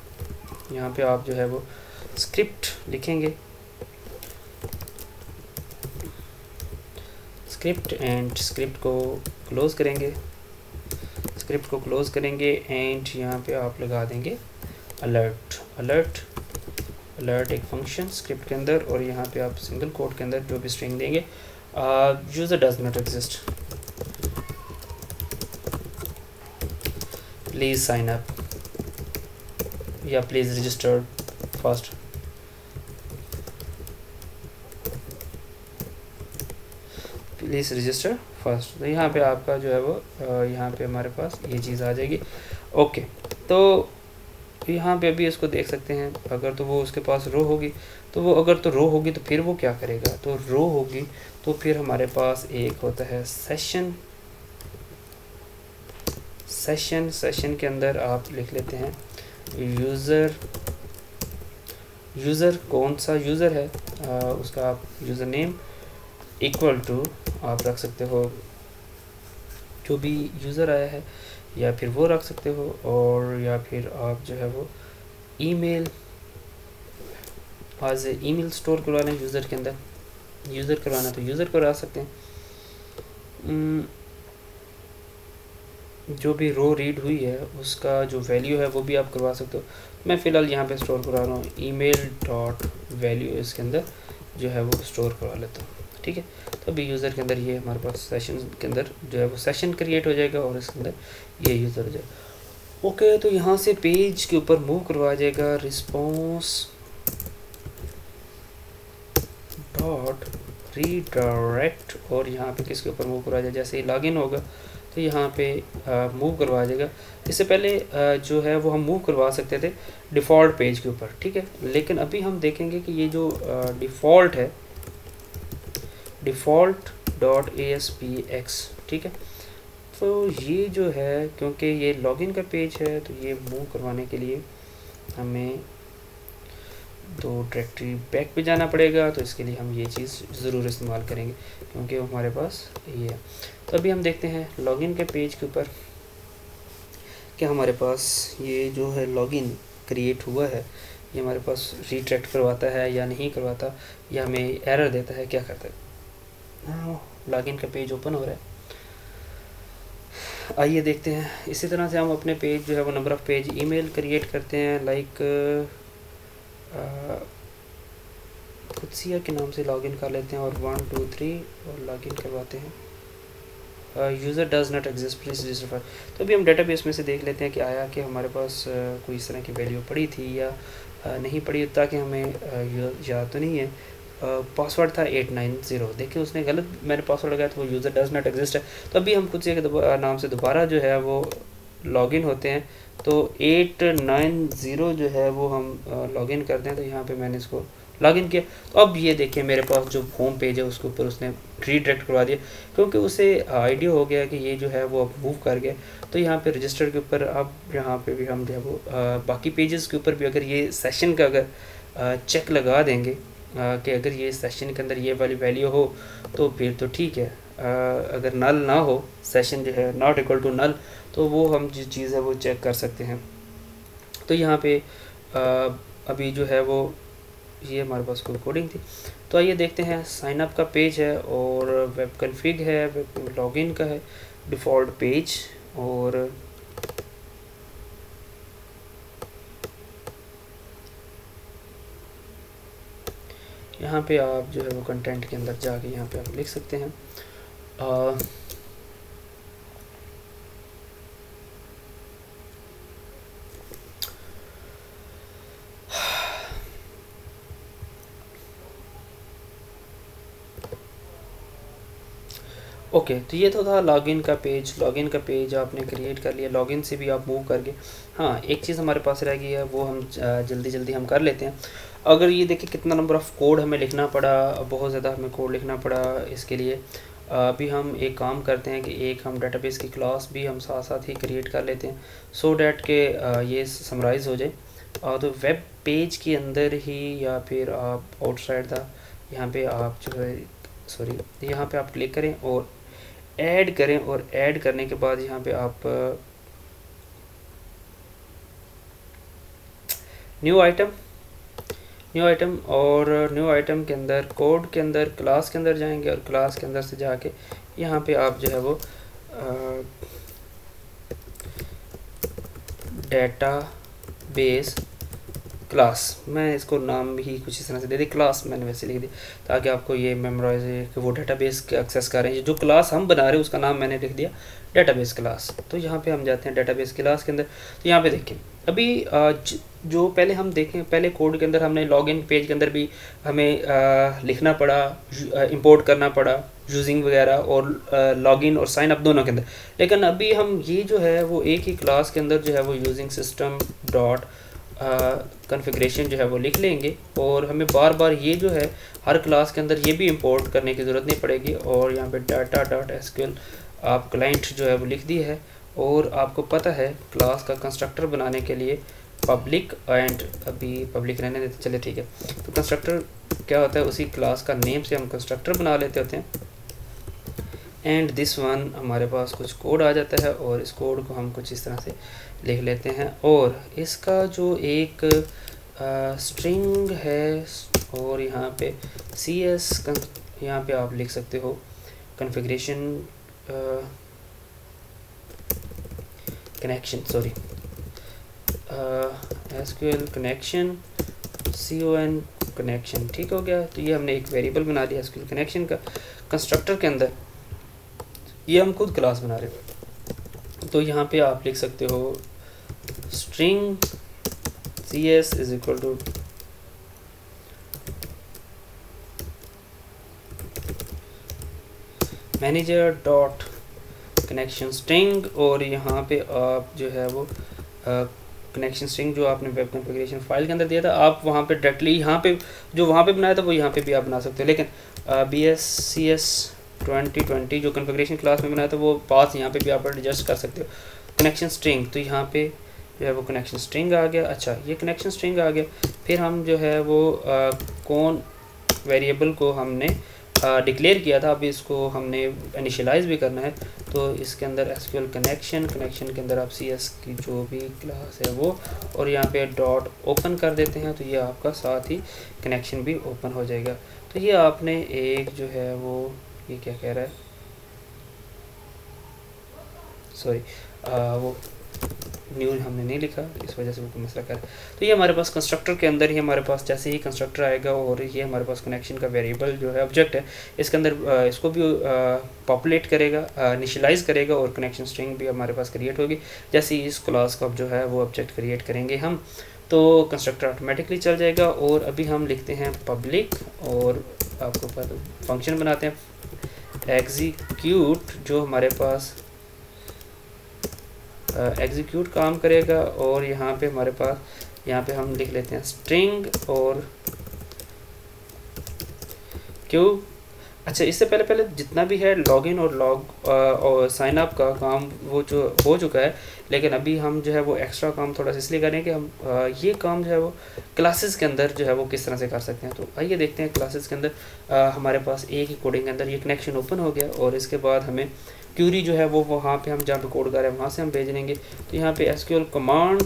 यहाँ पे आप जो है वो स्क्रिप्ट लिखेंगे, स्क्रिप्ट, एंड स्क्रिप्ट को क्लोज करेंगे, एंड यहाँ पे आप लगा देंगे अलर्ट एक फंक्शन स्क्रिप्ट के अंदर, और यहाँ पे आप सिंगल कोट के अंदर जो भी स्ट्रिंग देंगे user does not exist, please sign up या please register first. Please register first. तो यहाँ पे आपका जो है वो यहाँ पे हमारे पास ये चीज़ आ जाएगी। ओके, तो यहाँ पे अभी इसको देख सकते हैं। अगर तो वो उसके पास रो होगी तो वो, अगर तो रो होगी तो फिर वो क्या करेगा, तो रो होगी तो फिर हमारे पास एक होता है सेशन के अंदर आप लिख लेते हैं यूज़र कौन सा यूज़र है, उसका आप यूज़र नेम इक्वल टू आप रख सकते हो जो भी यूज़र आया है, या फिर वो रख सकते हो, और या फिर आप जो है वो ईमेल आज ईमेल स्टोर करवा लें यूज़र के अंदर। यूज़र करवाना तो यूज़र करवा सकते हैं। जो भी रो रीड हुई है उसका जो वैल्यू है वो भी आप करवा सकते हो। मैं फ़िलहाल यहाँ पे स्टोर करवा रहा हूँ ईमेल डॉट वैल्यू, इसके अंदर जो है वो स्टोर करवा लेता हूँ। ठीक है, तो अभी यूज़र के अंदर ये हमारे पास सेशन के अंदर जो है वो सेशन क्रिएट हो जाएगा, और इसके अंदर ये यूज़र हो जाएगा। ओके, तो यहाँ से पेज के ऊपर मूव करवा जाएगा रिस्पॉन्स डॉट रीडायरेक्ट, और यहाँ पे किसके ऊपर मूव करवा जाए, जैसे ही लॉगिन होगा तो यहाँ पे मूव करवा देगा। इससे पहले जो है वो हम मूव करवा सकते थे डिफ़ॉल्ट पेज के ऊपर, ठीक है, लेकिन अभी हम देखेंगे कि ये जो डिफ़ॉल्ट है, डिफ़ॉल्ट डॉट ASPX, ठीक है, तो ये जो है क्योंकि ये लॉगिन का पेज है तो ये मूव करवाने के लिए हमें तो डायरेक्टरी बैक पे जाना पड़ेगा, तो इसके लिए हम ये चीज़ ज़रूर इस्तेमाल करेंगे क्योंकि हमारे पास ये है। तो अभी हम देखते हैं लॉगिन के पेज के ऊपर कि हमारे पास ये जो है लॉगिन क्रिएट हुआ है, ये हमारे पास रीडायरेक्ट करवाता है या नहीं करवाता, या हमें एरर देता है, क्या करता है। लॉगिन का पेज ओपन हो रहा है, आइए देखते हैं। इसी तरह से हम अपने पेज जो है वो number of page email create करते हैं, लाइक कुत्सिया के नाम से लॉगिन कर लेते हैं और 1 2 3 और लॉगिन करवाते हैं। User does not exist please register. तो अभी हम डेटाबेस में से देख लेते हैं कि आया कि हमारे पास कोई इस तरह की वैल्यू पड़ी थी या नहीं पड़ी, ताकि हमें याद तो नहीं है। पासवर्ड था 890, देखिए उसने गलत मैंने पासवर्ड लगाया तो वो यूज़र डज़ नॉट एग्जिस्ट है। तो अभी हम कुत्सिया के नाम से दोबारा जो है वो लॉगिन होते हैं, तो 890 जो है वो हम लॉगिन करते हैं। तो यहाँ पे मैंने इसको लॉगिन किया, तो अब ये देखिए मेरे पास जो होम पेज है उसके ऊपर उसने रीडायरेक्ट करवा दिया, क्योंकि उसे आइडिया हो गया कि ये जो है वो अब मूव कर गया। तो यहाँ पे रजिस्टर के ऊपर अब यहाँ पे भी हम जो है वो बाकी पेजेस के ऊपर भी अगर ये सेशन का अगर चेक लगा देंगे कि अगर ये सेशन के अंदर ये वाली वैल्यू हो तो फिर तो ठीक है, अगर नल ना हो, सेशन जो है नॉट इक्वल टू नल, तो वो हम जो चीज़ है वो चेक कर सकते हैं। तो यहाँ पे अभी जो है वो ये हमारे पास कोई कोडिंग थी। तो आइए देखते हैं, साइन अप का पेज है और वेब कॉन्फ़िग है, वेब लॉगिन का है, डिफ़ॉल्ट पेज, और यहाँ पे आप जो है वो कंटेंट के अंदर जाके यहाँ पे आप लिख सकते हैं ओके। तो ये तो था लॉगिन का पेज। लॉगिन का पेज आपने क्रिएट कर लिया, लॉगिन से भी आप मूव करके, हाँ एक चीज़ हमारे पास रह गई है वो हम जल्दी जल्दी हम कर लेते हैं। अगर ये देखिए कितना नंबर ऑफ़ कोड हमें लिखना पड़ा, बहुत ज़्यादा हमें कोड लिखना पड़ा इसके लिए। अभी हम एक काम करते हैं कि एक हम डेटाबेस की क्लास भी हम साथ साथ ही क्रिएट कर लेते हैं, सो डैट के ये समराइज़ हो जाए। तो वेब पेज के अंदर ही या फिर आप आउटसाइड द, यहाँ पे आप जो है सॉरी यहाँ पे आप क्लिक करें और ऐड करें, और ऐड करने के बाद यहाँ पे आप न्यू आइटम और न्यू आइटम के अंदर कोड के अंदर क्लास के अंदर जाएंगे, और क्लास के अंदर से जाके यहाँ पे आप जो है वो डेटाबेस क्लास, मैं इसको नाम ही कुछ इस तरह से दे दी, क्लास मैंने वैसे लिख दी ताकि आपको ये मेमोराइज है कि वो डेटाबेस के एक्सेस कर रहे हैं। जो क्लास हम बना रहे हैं उसका नाम मैंने लिख दिया डेटाबेस क्लास। तो यहाँ पे हम जाते हैं डेटाबेस क्लास के अंदर। तो यहाँ पे देखें अभी जो पहले हम देखें, पहले कोड के अंदर हमने लॉगिन पेज के अंदर भी हमें लिखना पड़ा, इंपोर्ट करना पड़ा यूजिंग वगैरह, और लॉगिन और साइन अप दोनों के अंदर। लेकिन अभी हम ये जो है वो एक ही क्लास के अंदर जो है वो यूजिंग सिस्टम डॉट कॉन्फ़िगरेशन जो है वो लिख लेंगे, और हमें बार बार ये जो है हर क्लास के अंदर ये भी इंपोर्ट करने की ज़रूरत नहीं पड़ेगी। और यहाँ पे डाटा डॉट एसक्यूएल आप क्लाइंट जो है वो लिख दी है, और आपको पता है क्लास का कंस्ट्रक्टर बनाने के लिए पब्लिक एंड, अभी पब्लिक रहने देते चले ठीक है। तो कंस्ट्रक्टर क्या होता है, उसी क्लास का नेम से हम कंस्ट्रक्टर बना लेते होते हैं। एंड दिस वन हमारे पास कुछ कोड आ जाता है, और इस कोड को हम कुछ इस तरह से लिख लेते हैं, और इसका जो एक स्ट्रिंग है, और यहाँ पे CS यहाँ पे आप लिख सकते हो configuration connection, sorry SQL connection CON connection, ठीक हो गया। तो ये हमने एक वेरिएबल बना लिया SQL कनेक्शन का कंस्ट्रक्टर के अंदर, ये हम खुद क्लास बना रहे हैं। तो यहाँ पे आप लिख सकते हो string CS is equal to manager dot connection string, और यहाँ पे आप जो है वो कनेक्शन स्ट्रिंग जो आपने वेब कॉन्फ़िगरेशन फाइल के अंदर दिया था, आप वहाँ पे डायरेक्टली यहाँ पे जो वहाँ पे बनाया था वो यहाँ पे भी आप बना सकते हो, लेकिन BSCS 2020 जो कॉन्फ़िगरेशन क्लास में बनाया था वो पास यहाँ पे भी आप एडजस्ट कर सकते हो। कनेक्शन स्ट्रिंग, तो यहाँ पे जो है वो कनेक्शन स्ट्रिंग आ गया। अच्छा, ये कनेक्शन स्ट्रिंग आ गया। फिर हम जो है वो कौन वेरिएबल को हमने डिक्लेयर किया था, अभी इसको हमने इनिशियलाइज़ भी करना है। तो इसके अंदर SQL कनेक्शन के अंदर आप CS की जो भी क्लास है वो, और यहाँ पे डॉट ओपन कर देते हैं, तो ये आपका साथ ही कनेक्शन भी ओपन हो जाएगा। तो ये आपने एक जो है वो, ये क्या कह रहा है, सॉरी वो न्यू हमने नहीं लिखा, इस वजह से वो कोई मसला कर। तो ये हमारे पास कंस्ट्रक्टर के अंदर ही हमारे पास जैसे ही कंस्ट्रक्टर आएगा, और ये हमारे पास कनेक्शन का वेरिएबल जो है ऑब्जेक्ट है, इसके अंदर इसको भी पॉपुलेट करेगा, इनिशियलाइज़ करेगा, और कनेक्शन स्ट्रिंग भी हमारे पास क्रिएट होगी। जैसे ही इस क्लास का जो है वो ऑब्जेक्ट क्रिएट करेंगे हम, तो कंस्ट्रक्टर ऑटोमेटिकली चल जाएगा। और अभी हम लिखते हैं पब्लिक, और आपको पता फंक्शन बनाते हैं एग्जीक्यूट, जो हमारे पास एग्जीक्यूट काम करेगा। और यहाँ पे हमारे पास, यहाँ पे हम लिख लेते हैं स्ट्रिंग और क्यों। अच्छा, इससे पहले जितना भी है लॉगिन और लॉग और साइन अप का काम वो जो हो चुका है, लेकिन अभी हम जो है वो एक्स्ट्रा काम थोड़ा सा इसलिए करें कि हम ये काम जो है वो क्लासेस के अंदर जो है वो किस तरह से कर सकते हैं। तो आइए देखते हैं क्लासेस के अंदर हमारे पास एक ही कोडिंग के अंदर ये कनेक्शन ओपन हो गया, और इसके बाद हमें क्यूरी जो है वो वहाँ पे हम जहाँ पे कोड कर रहे हैं वहाँ से हम भेज लेंगे। तो यहाँ पे SQL command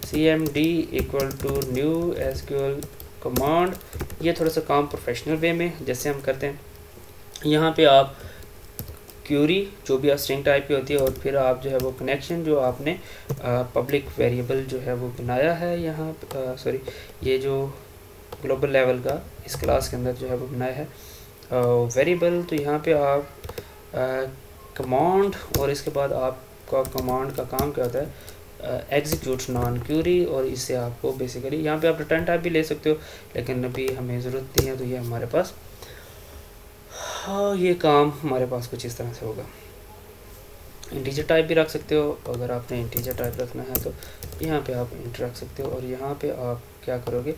cmd equal to new SQL command, ये थोड़ा सा काम प्रोफेशनल वे में जैसे हम करते हैं। यहाँ पे आप क्यूरी जो भी स्ट्रिंग टाइप की होती है, और फिर आप जो है वो कनेक्शन जो आपने पब्लिक वेरिएबल जो है वो बनाया है यहाँ, सॉरी ये जो ग्लोबल लेवल का इस क्लास के अंदर जो है वो बनाया है वेरिएबल। तो यहाँ पे आप कमांड, और इसके बाद आपका कमांड का काम क्या होता है, एग्जीक्यूट नॉन क्यूरी, और इससे आपको बेसिकली यहाँ पे आप रिटर्न टाइप भी ले सकते हो, लेकिन अभी हमें ज़रूरत नहीं है। तो ये हमारे पास, हाँ, ये काम हमारे पास कुछ इस तरह से होगा। इंटीजर टाइप भी रख सकते हो, अगर आपने इंटीजर टाइप रखना है तो यहाँ पे आप इंट रख सकते हो, और यहाँ पे आप क्या करोगे,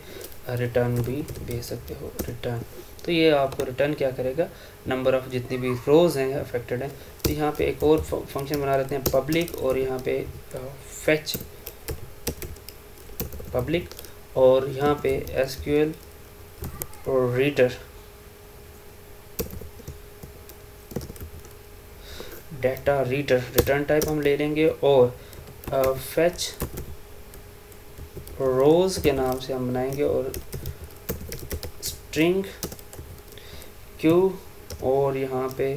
रिटर्न भी भेज सकते हो, रिटर्न। तो ये आपको रिटर्न क्या करेगा, नंबर ऑफ़ जितनी भी रोज़ हैं अफेक्टेड हैं। तो यहाँ पे एक और फंक्शन बना लेते हैं पब्लिक, और यहाँ पे फेच पब्लिक, और यहाँ पे SQL और reader data reader return type हम ले लेंगे, और फेच रोज़ के नाम से हम बनाएंगे, और स्ट्रिंग क्यू, और यहाँ पे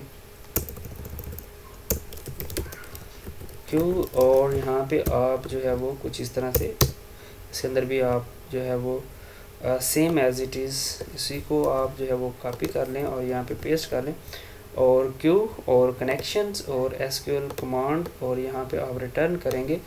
क्यू, और यहाँ पे आप जो है वो कुछ इस तरह से इसके अंदर भी आप जो है वो सेम एज इट इज़ इसी को आप जो है वो कॉपी कर लें और यहाँ पे पेस्ट कर लें, और क्यू और कनेक्शंस और SQL कमांड, और यहाँ पे आप रिटर्न करेंगे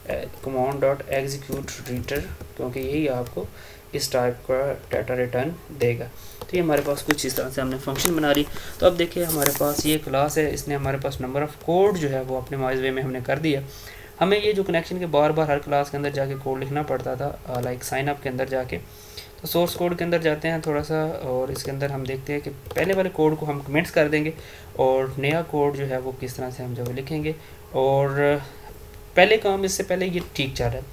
कमांड डॉट एग्जीक्यूट रीडर, क्योंकि यही आपको इस टाइप का डाटा रिटर्न देगा। तो ये हमारे पास कुछ इस तरह से हमने फंक्शन बना ली। तो अब देखिए हमारे पास ये क्लास है, इसने हमारे पास नंबर ऑफ़ कोड जो है वो अपने माइज वे में हमने कर दिया। हमें ये जो कनेक्शन के बार बार हर क्लास के अंदर जाके कोड लिखना पड़ता था, लाइक साइन अप के अंदर जाके, तो सोर्स कोड के अंदर जाते हैं थोड़ा सा, और इसके अंदर हम देखते हैं कि पहले वाले कोड को हम कमेंट्स कर देंगे, और नया कोड जो है वो किस तरह से हम जो लिखेंगे। और पहले काम, इससे पहले ये ठीक चल रहा है,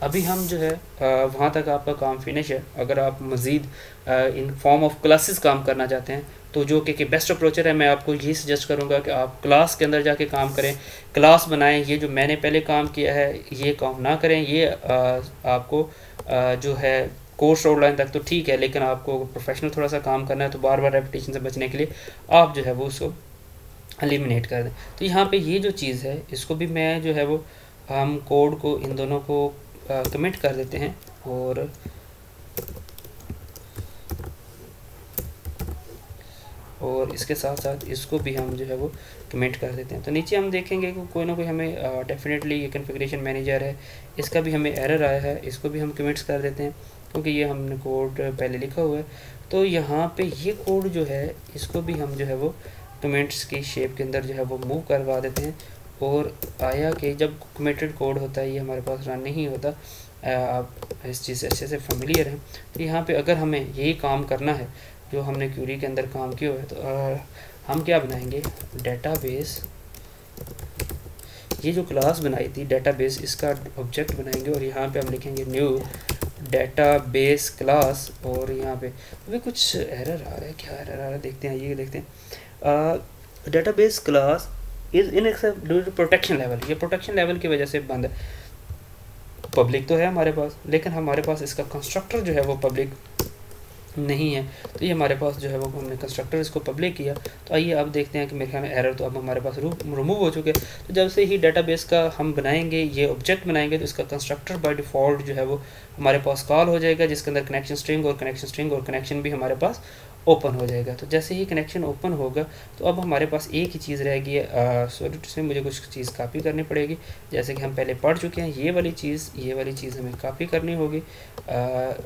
अभी हम जो है वहाँ तक आपका काम फिनिश है। अगर आप मज़ीद इन फॉर्म ऑफ क्लासेस काम करना चाहते हैं, तो जो कि बेस्ट अप्रोचर है, मैं आपको यही सजेस्ट करूँगा कि आप क्लास के अंदर जाके काम करें, क्लास बनाएं। ये जो मैंने पहले काम किया है ये काम ना करें। ये आपको जो है कोर्स आउटलाइन तक तो ठीक है, लेकिन आपको प्रोफेशनल थोड़ा सा काम करना है, तो बार बार रेपिटेशन से बचने के लिए आप जो है वो उसको एलिमिनेट कर दें। तो यहाँ पे ये जो चीज़ है इसको भी मैं जो है वो, हम कोड को इन दोनों को कमिट कर देते हैं, और इसके साथ साथ इसको भी हम जो है वो कमिट कर देते हैं। तो नीचे हम देखेंगे कि कोई ना कोई हमें डेफिनेटली ये कॉन्फ़िगरेशन मैनेजर है, इसका भी हमें एरर आया है, इसको भी हम कमिट्स कर देते हैं क्योंकि ये हमने कोड पहले लिखा हुआ है। तो यहाँ पे ये कोड जो है इसको भी हम जो है वो कमेंट्स की शेप के अंदर जो है वो मूव करवा देते हैं। और आया कि जब कमिटेड कोड होता है ये हमारे पास रन नहीं होता, आप इस चीज़ से अच्छे से फेमिलियर हैं। तो यहाँ पे अगर हमें यही काम करना है जो हमने क्यूरी के अंदर काम किया है, तो हम क्या बनाएंगे, डेटाबेस, ये जो क्लास बनाई थी डेटाबेस, इसका ऑब्जेक्ट बनाएंगे और यहाँ पे हम लिखेंगे न्यू डेटाबेस क्लास। और यहाँ पे अभी कुछ एरर आ रहा है, क्या एरर आ रहा है देखते हैं, ये देखते हैं। Database class is in due to protection level, ये प्रोटेक्शन लेवल की वजह से बंद है। पब्लिक तो है हमारे पास, लेकिन हमारे पास इसका कंस्ट्रक्टर जो है वो पब्लिक नहीं है। तो ये हमारे पास जो है वो हमने कंस्ट्रक्टर इसको पब्लिक किया। तो आइए अब देखते हैं कि मेरे ख्याल में एरर तो अब हमारे पास रिमूव हो चुके हैं। तो जब से ही डेटाबेस का हम बनाएंगे, ये ऑब्जेक्ट बनाएंगे, तो इसका कंस्ट्रक्टर बाय डिफ़ॉल्ट जो है वो हमारे पास कॉल हो जाएगा, जिसके अंदर कनेक्शन स्ट्रिंग और कनेक्शन भी हमारे पास ओपन हो जाएगा। तो जैसे ही कनेक्शन ओपन होगा तो अब हमारे पास एक ही चीज़ रहेगी, सॉरी से मुझे कुछ चीज़ कॉपी करनी पड़ेगी, जैसे कि हम पहले पढ़ चुके हैं। ये वाली चीज़ हमें कॉपी करनी होगी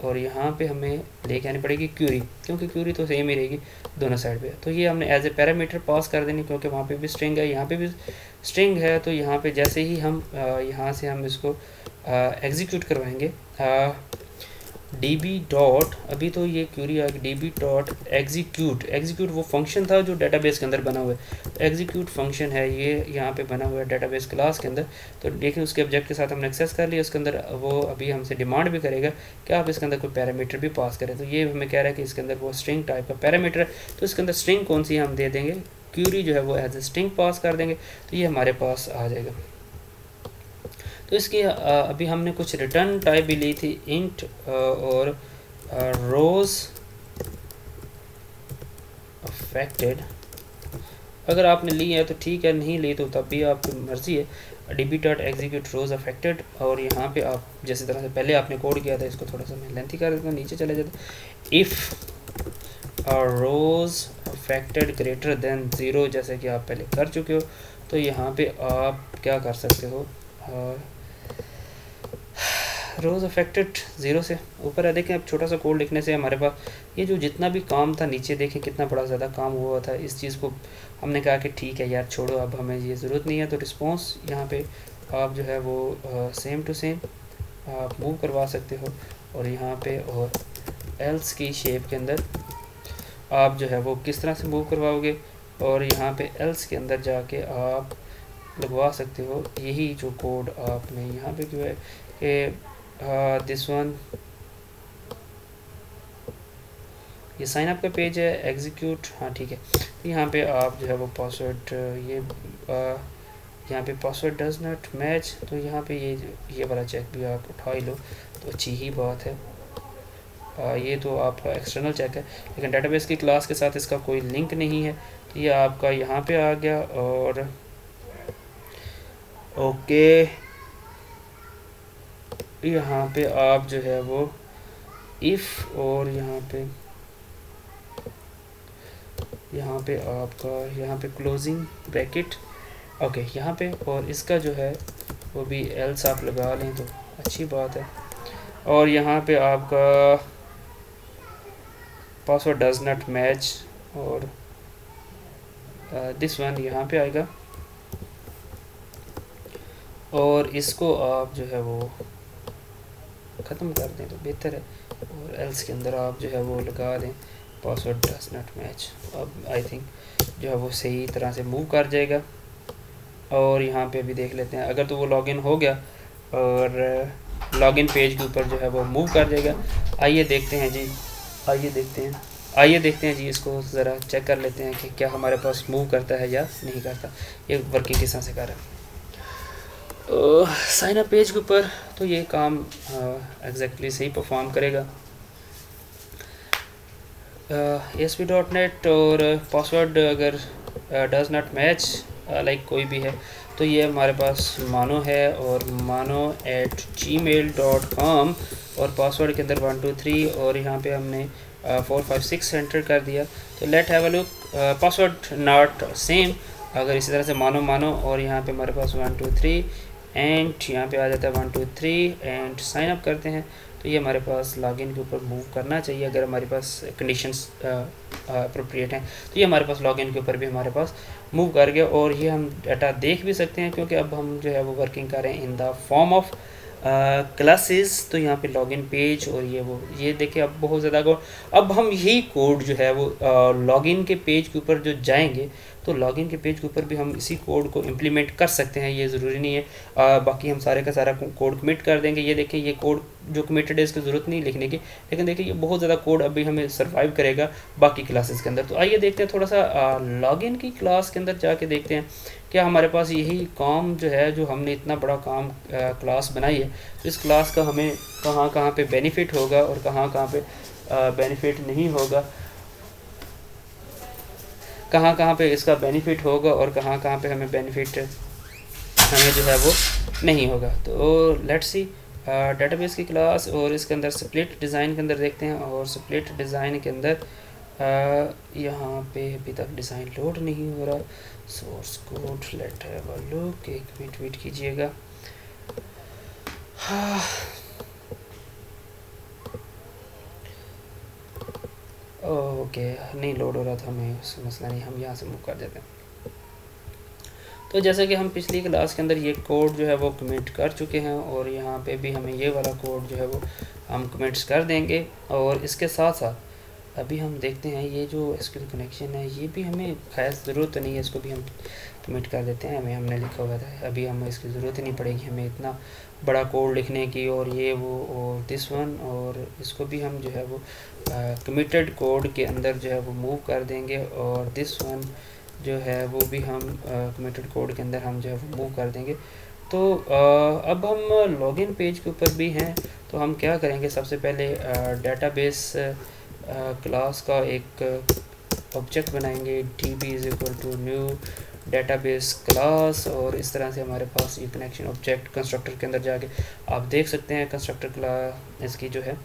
और यहाँ पे हमें लेके आनी पड़ेगी क्यूरी, क्योंकि क्यूरी तो सेम ही रहेगी दोनों साइड पे। तो ये हमने एज ए पैरामीटर पास कर देनी, क्योंकि वहाँ पे भी स्ट्रिंग है, यहाँ पे भी स्ट्रिंग है। तो यहाँ पे जैसे ही हम यहाँ से हम इसको एग्जीक्यूट करवाएंगे, db डॉट, अभी तो ये क्यूरी आ गई, db डॉट एग्जीक्यूट वो फंक्शन था जो डेटाबेस के अंदर बना हुआ है। तो एग्जीक्यूट फंक्शन है ये यहाँ पे बना हुआ है डेटाबेस क्लास के अंदर। तो देखिए उसके ऑब्जेक्ट के साथ हमने एक्सेस कर लिया, उसके अंदर वो अभी हमसे डिमांड भी करेगा कि आप इसके अंदर कोई पैरामीटर भी पास करें। तो ये हमें कह रहा है कि इसके अंदर वो स्ट्रिंग टाइप का पैरामीटर है, तो इसके अंदर स्ट्रिंग कौन सी हम दे देंगे, क्यूरी जो है वो एज ए स्ट्रिंग पास कर देंगे, तो ये हमारे पास आ जाएगा। तो इसकी अभी हमने कुछ रिटर्न टाइप भी ली थी, इंट और रोज अफेक्टेड। अगर आपने ली है तो ठीक है, नहीं ली तो तब भी आपकी मर्ज़ी है। db डॉट एग्जीक्यूट रोज अफेक्टेड, और यहाँ पे आप जैसे तरह से पहले आपने कोड किया था, इसको थोड़ा सा मैं लेंथी कर देता हूँ, नीचे चले जाते। If rows affected greater than 0, जैसे कि आप पहले कर चुके हो, तो यहाँ पे आप क्या कर सकते हो, रोज़ अफेक्टेड 0 से ऊपर है। देखें अब छोटा सा कोड लिखने से हमारे पास ये जो जितना भी काम था, नीचे देखें कितना बड़ा ज़्यादा काम हुआ था। इस चीज़ को हमने कहा कि ठीक है यार छोड़ो, अब हमें ये ज़रूरत नहीं है। तो रिस्पॉन्स यहाँ पे आप जो है वो सेम टू सेम आप मूव करवा सकते हो, और यहाँ पे और एल्स की शेप के अंदर आप जो है वो किस तरह से मूव करवाओगे, और यहाँ पे एल्स के अंदर जाके आप लगवा सकते हो यही जो कोड आपने यहाँ पे क्यों है कि दिस वन, ये साइन अप का पेज है, एग्जीक्यूट, हाँ ठीक है। तो यहाँ पे आप जो है वो पासवर्ड, ये यहाँ पे पासवर्ड डज नॉट मैच, तो यहाँ पे ये वाला चेक भी आप उठा ही लो तो अच्छी ही बात है। ये तो आपका एक्सटर्नल चेक है, लेकिन डेटाबेस की क्लास के साथ इसका कोई लिंक नहीं है। तो ये आपका यहाँ पे आ गया, और ओके यहाँ पे आप जो है वो इफ़, और यहाँ पे आपका यहाँ पे क्लोजिंग ब्रैकेट, ओके यहाँ पे, और इसका जो है वो भी एल्स आप लगा लें तो अच्छी बात है। और यहाँ पे आपका पासवर्ड डज नॉट मैच, और दिस वन यहाँ पे आएगा, और इसको आप जो है वो ख़त्म कर दें तो बेहतर है, और एल्स के अंदर आप जो है वो लगा दें पासवर्ड डज नॉट मैच। अब आई थिंक जो है वो सही तरह से मूव कर जाएगा। और यहाँ पे भी देख लेते हैं, अगर तो वो लॉगिन हो गया और लॉगिन पेज के ऊपर जो है वो मूव कर जाएगा। आइए देखते हैं जी, आइए देखते हैं जी, इसको ज़रा चेक कर लेते हैं कि क्या हमारे पास मूव करता है या नहीं करता, ये वर्किंग किस तरह से कर रहा है। साइन अप पेज के ऊपर तो ये काम एग्जैक्टली सही परफॉर्म करेगा। ASP.NET और पासवर्ड अगर डज नॉट मैच लाइक कोई भी है, तो ये हमारे पास मानो है, और mano@gmail.com, और पासवर्ड के अंदर 1 2 3, और यहाँ पे हमने 4 5 6 एंटर कर दिया। तो let have a look, password not same, अगर इसी तरह से मानो, और यहाँ पे हमारे पास 1 2 3 एंड यहाँ पे आ जाता है 1 2 3 एंड साइन अप करते हैं। तो ये हमारे पास लॉगिन के ऊपर मूव करना चाहिए अगर हमारे पास कंडीशंस अप्रोप्रिएट हैं। तो ये हमारे पास लॉगिन के ऊपर भी हमारे पास मूव कर गया और ये हम डाटा देख भी सकते हैं क्योंकि अब हम जो है वो वर्किंग कर रहे हैं in the form of classes. तो यहाँ पे लॉगिन पेज और ये देखिए अब बहुत ज़्यादा अब हम यही कोड जो है वो लॉगिन के पेज के ऊपर जो जाएंगे तो लॉगिन के पेज के ऊपर भी हम इसी कोड को इम्प्लीमेंट कर सकते हैं, ये ज़रूरी नहीं है। बाकी हम सारे का सारा कोड कमिट कर देंगे। ये देखिए ये कोड जो कमिटेड है इसकी ज़रूरत नहीं लिखने की, लेकिन देखिए ये बहुत ज़्यादा कोड अभी हमें सर्वाइव करेगा बाकी क्लासेस के अंदर। तो आइए देखते हैं थोड़ा सा लॉगिन की क्लास के अंदर जाके देखते हैं क्या हमारे पास यही काम जो है, जो हमने इतना बड़ा काम क्लास बनाई है, तो इस क्लास का हमें कहाँ कहाँ पे बेनिफिट होगा और कहाँ कहाँ पे बेनिफिट नहीं होगा, कहाँ कहाँ पे इसका बेनिफिट होगा और कहाँ कहाँ पे हमें बेनिफिट हमें जो है वो नहीं होगा। तो लेट्स सी डेटाबेस की क्लास और इसके अंदर स्प्लिट डिज़ाइन के अंदर देखते हैं। और स्प्लिट डिज़ाइन के अंदर यहाँ पे अभी तक डिज़ाइन लोड नहीं हो रहा। Source code let have a look, एक मिनट वेट कीजिएगा। हाँ ओके नहीं लोड हो रहा था, हमें मसला नहीं, हम यहाँ से मूव कर देते हैं। तो जैसे कि हम पिछली क्लास के अंदर ये कोड जो है वो कमिट कर चुके हैं और यहाँ पे भी हमें ये वाला कोड जो है वो हम कमिट्स कर देंगे। और इसके साथ साथ अभी हम देखते हैं ये जो एसक्यूएल कनेक्शन है ये भी हमें खास ज़रूरत तो नहीं है, इसको भी हम कमिट कर देते हैं। हमें हमने लिखा हुआ था, अभी हमें इसकी ज़रूरत ही नहीं पड़ेगी हमें इतना बड़ा कोड लिखने की। और ये वो और दिस वन, और इसको भी हम जो है वो कमिटेड कोड के अंदर जो है वो मूव कर देंगे। और दिस वन जो है वो भी हम कमिटेड कोड के अंदर हम जो है वो मूव कर देंगे। तो अब हम लॉगिन पेज के ऊपर भी हैं, तो हम क्या करेंगे, सबसे पहले डेटाबेस क्लास का एक ऑब्जेक्ट बनाएंगे, db is equal to new database class. और इस तरह से हमारे पास ये कनेक्शन ऑब्जेक्ट कंस्ट्रक्टर के अंदर जाके आप देख सकते हैं कंस्ट्रक्टर क्लास इसकी जो है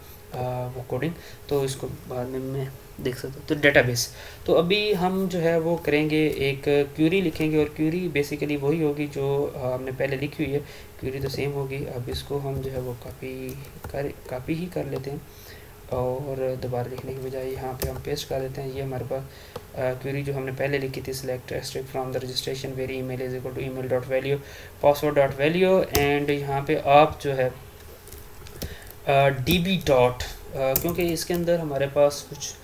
वो कोडिंग, तो इसको बाद में मैं देख सकते हो। तो डेटाबेस, तो अभी हम जो है वो करेंगे एक क्यूरी लिखेंगे और क्यूरी बेसिकली वही होगी जो हमने पहले लिखी हुई है, क्यूरी तो सेम होगी। अब इसको हम जो है वो कॉपी ही कर लेते हैं और दोबारा लिखने की बजाय यहाँ पे हम पेस्ट कर देते हैं। ये हमारे पास क्यूरी जो हमने पहले लिखी थी, select asterisk from the registration very email is equal to email dot value password dot value. And यहाँ पे आप जो है db डॉट, क्योंकि इसके अंदर हमारे पास कुछ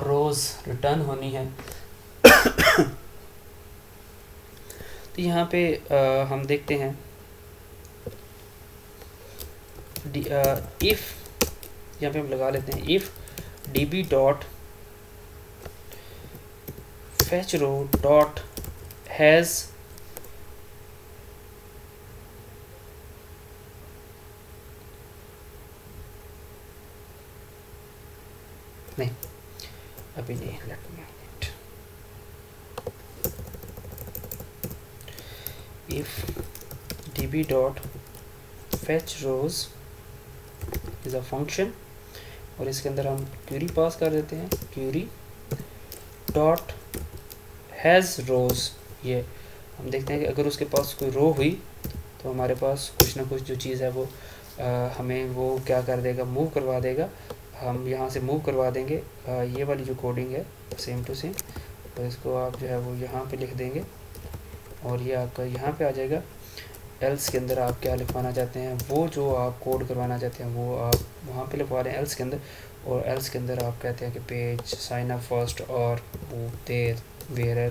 रोज़ रिटर्न होनी है तो यहाँ पे हम देखते हैं इफ़, यहाँ पे हम लगा लेते हैं if db dot fetch row dot has नहीं अभी नहीं, let me if db dot fetch rows is a function और इसके अंदर हम क्यूरी पास कर देते हैं, क्यूरी डॉट हैज़ रोज़। ये हम देखते हैं कि अगर उसके पास कोई रो हुई तो हमारे पास कुछ ना कुछ जो चीज़ है वो हमें वो क्या कर देगा, मूव करवा देगा। हम यहाँ से मूव करवा देंगे ये वाली जो कोडिंग है सेम टू सेम, तो इसको आप जो है वो यहाँ पे लिख देंगे और ये आपका यहाँ पे आ जाएगा। एल्स के अंदर आप क्या लिखवाना चाहते हैं, वो जो आप कोड करवाना चाहते हैं वो आप वहाँ पे लिखवा रहे हैं एल्स के अंदर। और एल्स के अंदर आप कहते हैं कि पेज साइन अप फर्स्ट और वो देर वेयर,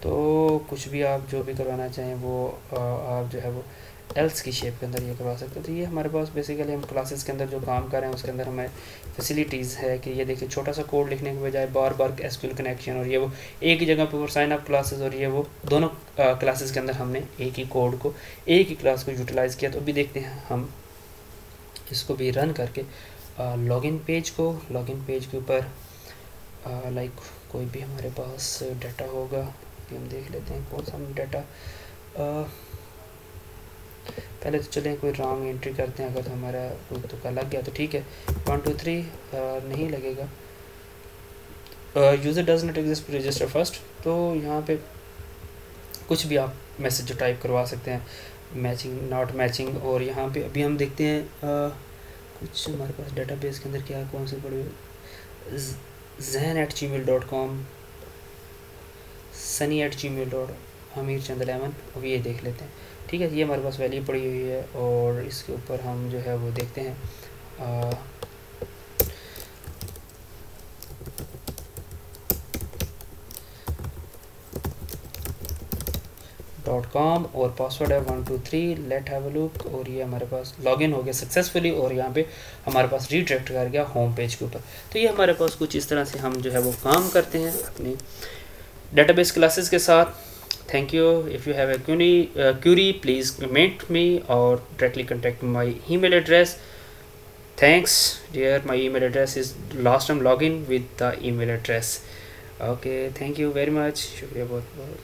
तो कुछ भी आप जो भी करवाना चाहें वो आप जो है वो एल्स की शेप के अंदर ये करवा सकते हैं। तो ये हमारे पास बेसिकली हम क्लासेस के अंदर जो काम कर रहे हैं उसके अंदर हमें फैसिलिटीज़ है कि ये देखिए छोटा सा कोड लिखने के बजाय बार बार एसक्यूएल कनेक्शन और ये वो एक ही जगह पर साइन अप क्लासेस और ये वो दोनों क्लासेस के अंदर हमने एक ही कोड को एक ही क्लास को यूटिलाइज़ किया। तो अभी देखते हैं हम इसको भी रन करके लॉगिन पेज के ऊपर लाइक कोई भी हमारे पास डाटा होगा, अभी हम देख लेते हैं कौन सा हम डाटा पहले तो चलें कोई रॉन्ग एंट्री करते हैं, अगर हमारा कोई तुक्का लग गया तो ठीक है। 1 2 3 नहीं लगेगा, user does not exist register first, तो यहाँ पे कुछ भी आप मैसेज जो टाइप करवा सकते हैं, मैचिंग नॉट मैचिंग। और यहाँ पे अभी हम देखते हैं कुछ हमारे पास डेटाबेस के अंदर क्या कौन से पड़े, zen@gmail.com, sunny@gmail. हमीर चंद 11, अब ये देख लेते हैं। ठीक है, ये हमारे पास वैल्यू पड़ी हुई है और इसके ऊपर हम जो है वो देखते हैं .com और पासवर्ड है 123, लेट हैव अ लुक, और ये हमारे पास लॉगिन हो गया सक्सेसफुली और यहाँ पे हमारे पास रीडायरेक्ट कर गया होम पेज के ऊपर। तो ये हमारे पास कुछ इस तरह से हम जो है वो काम करते हैं अपने डेटाबेस क्लासेस के साथ। Thank you. If you have a query please comment me और directly contact my email address. Thanks, dear. My email address is last time login with the email address. Okay, thank you very much. शुक्रिया बहुत बहुत।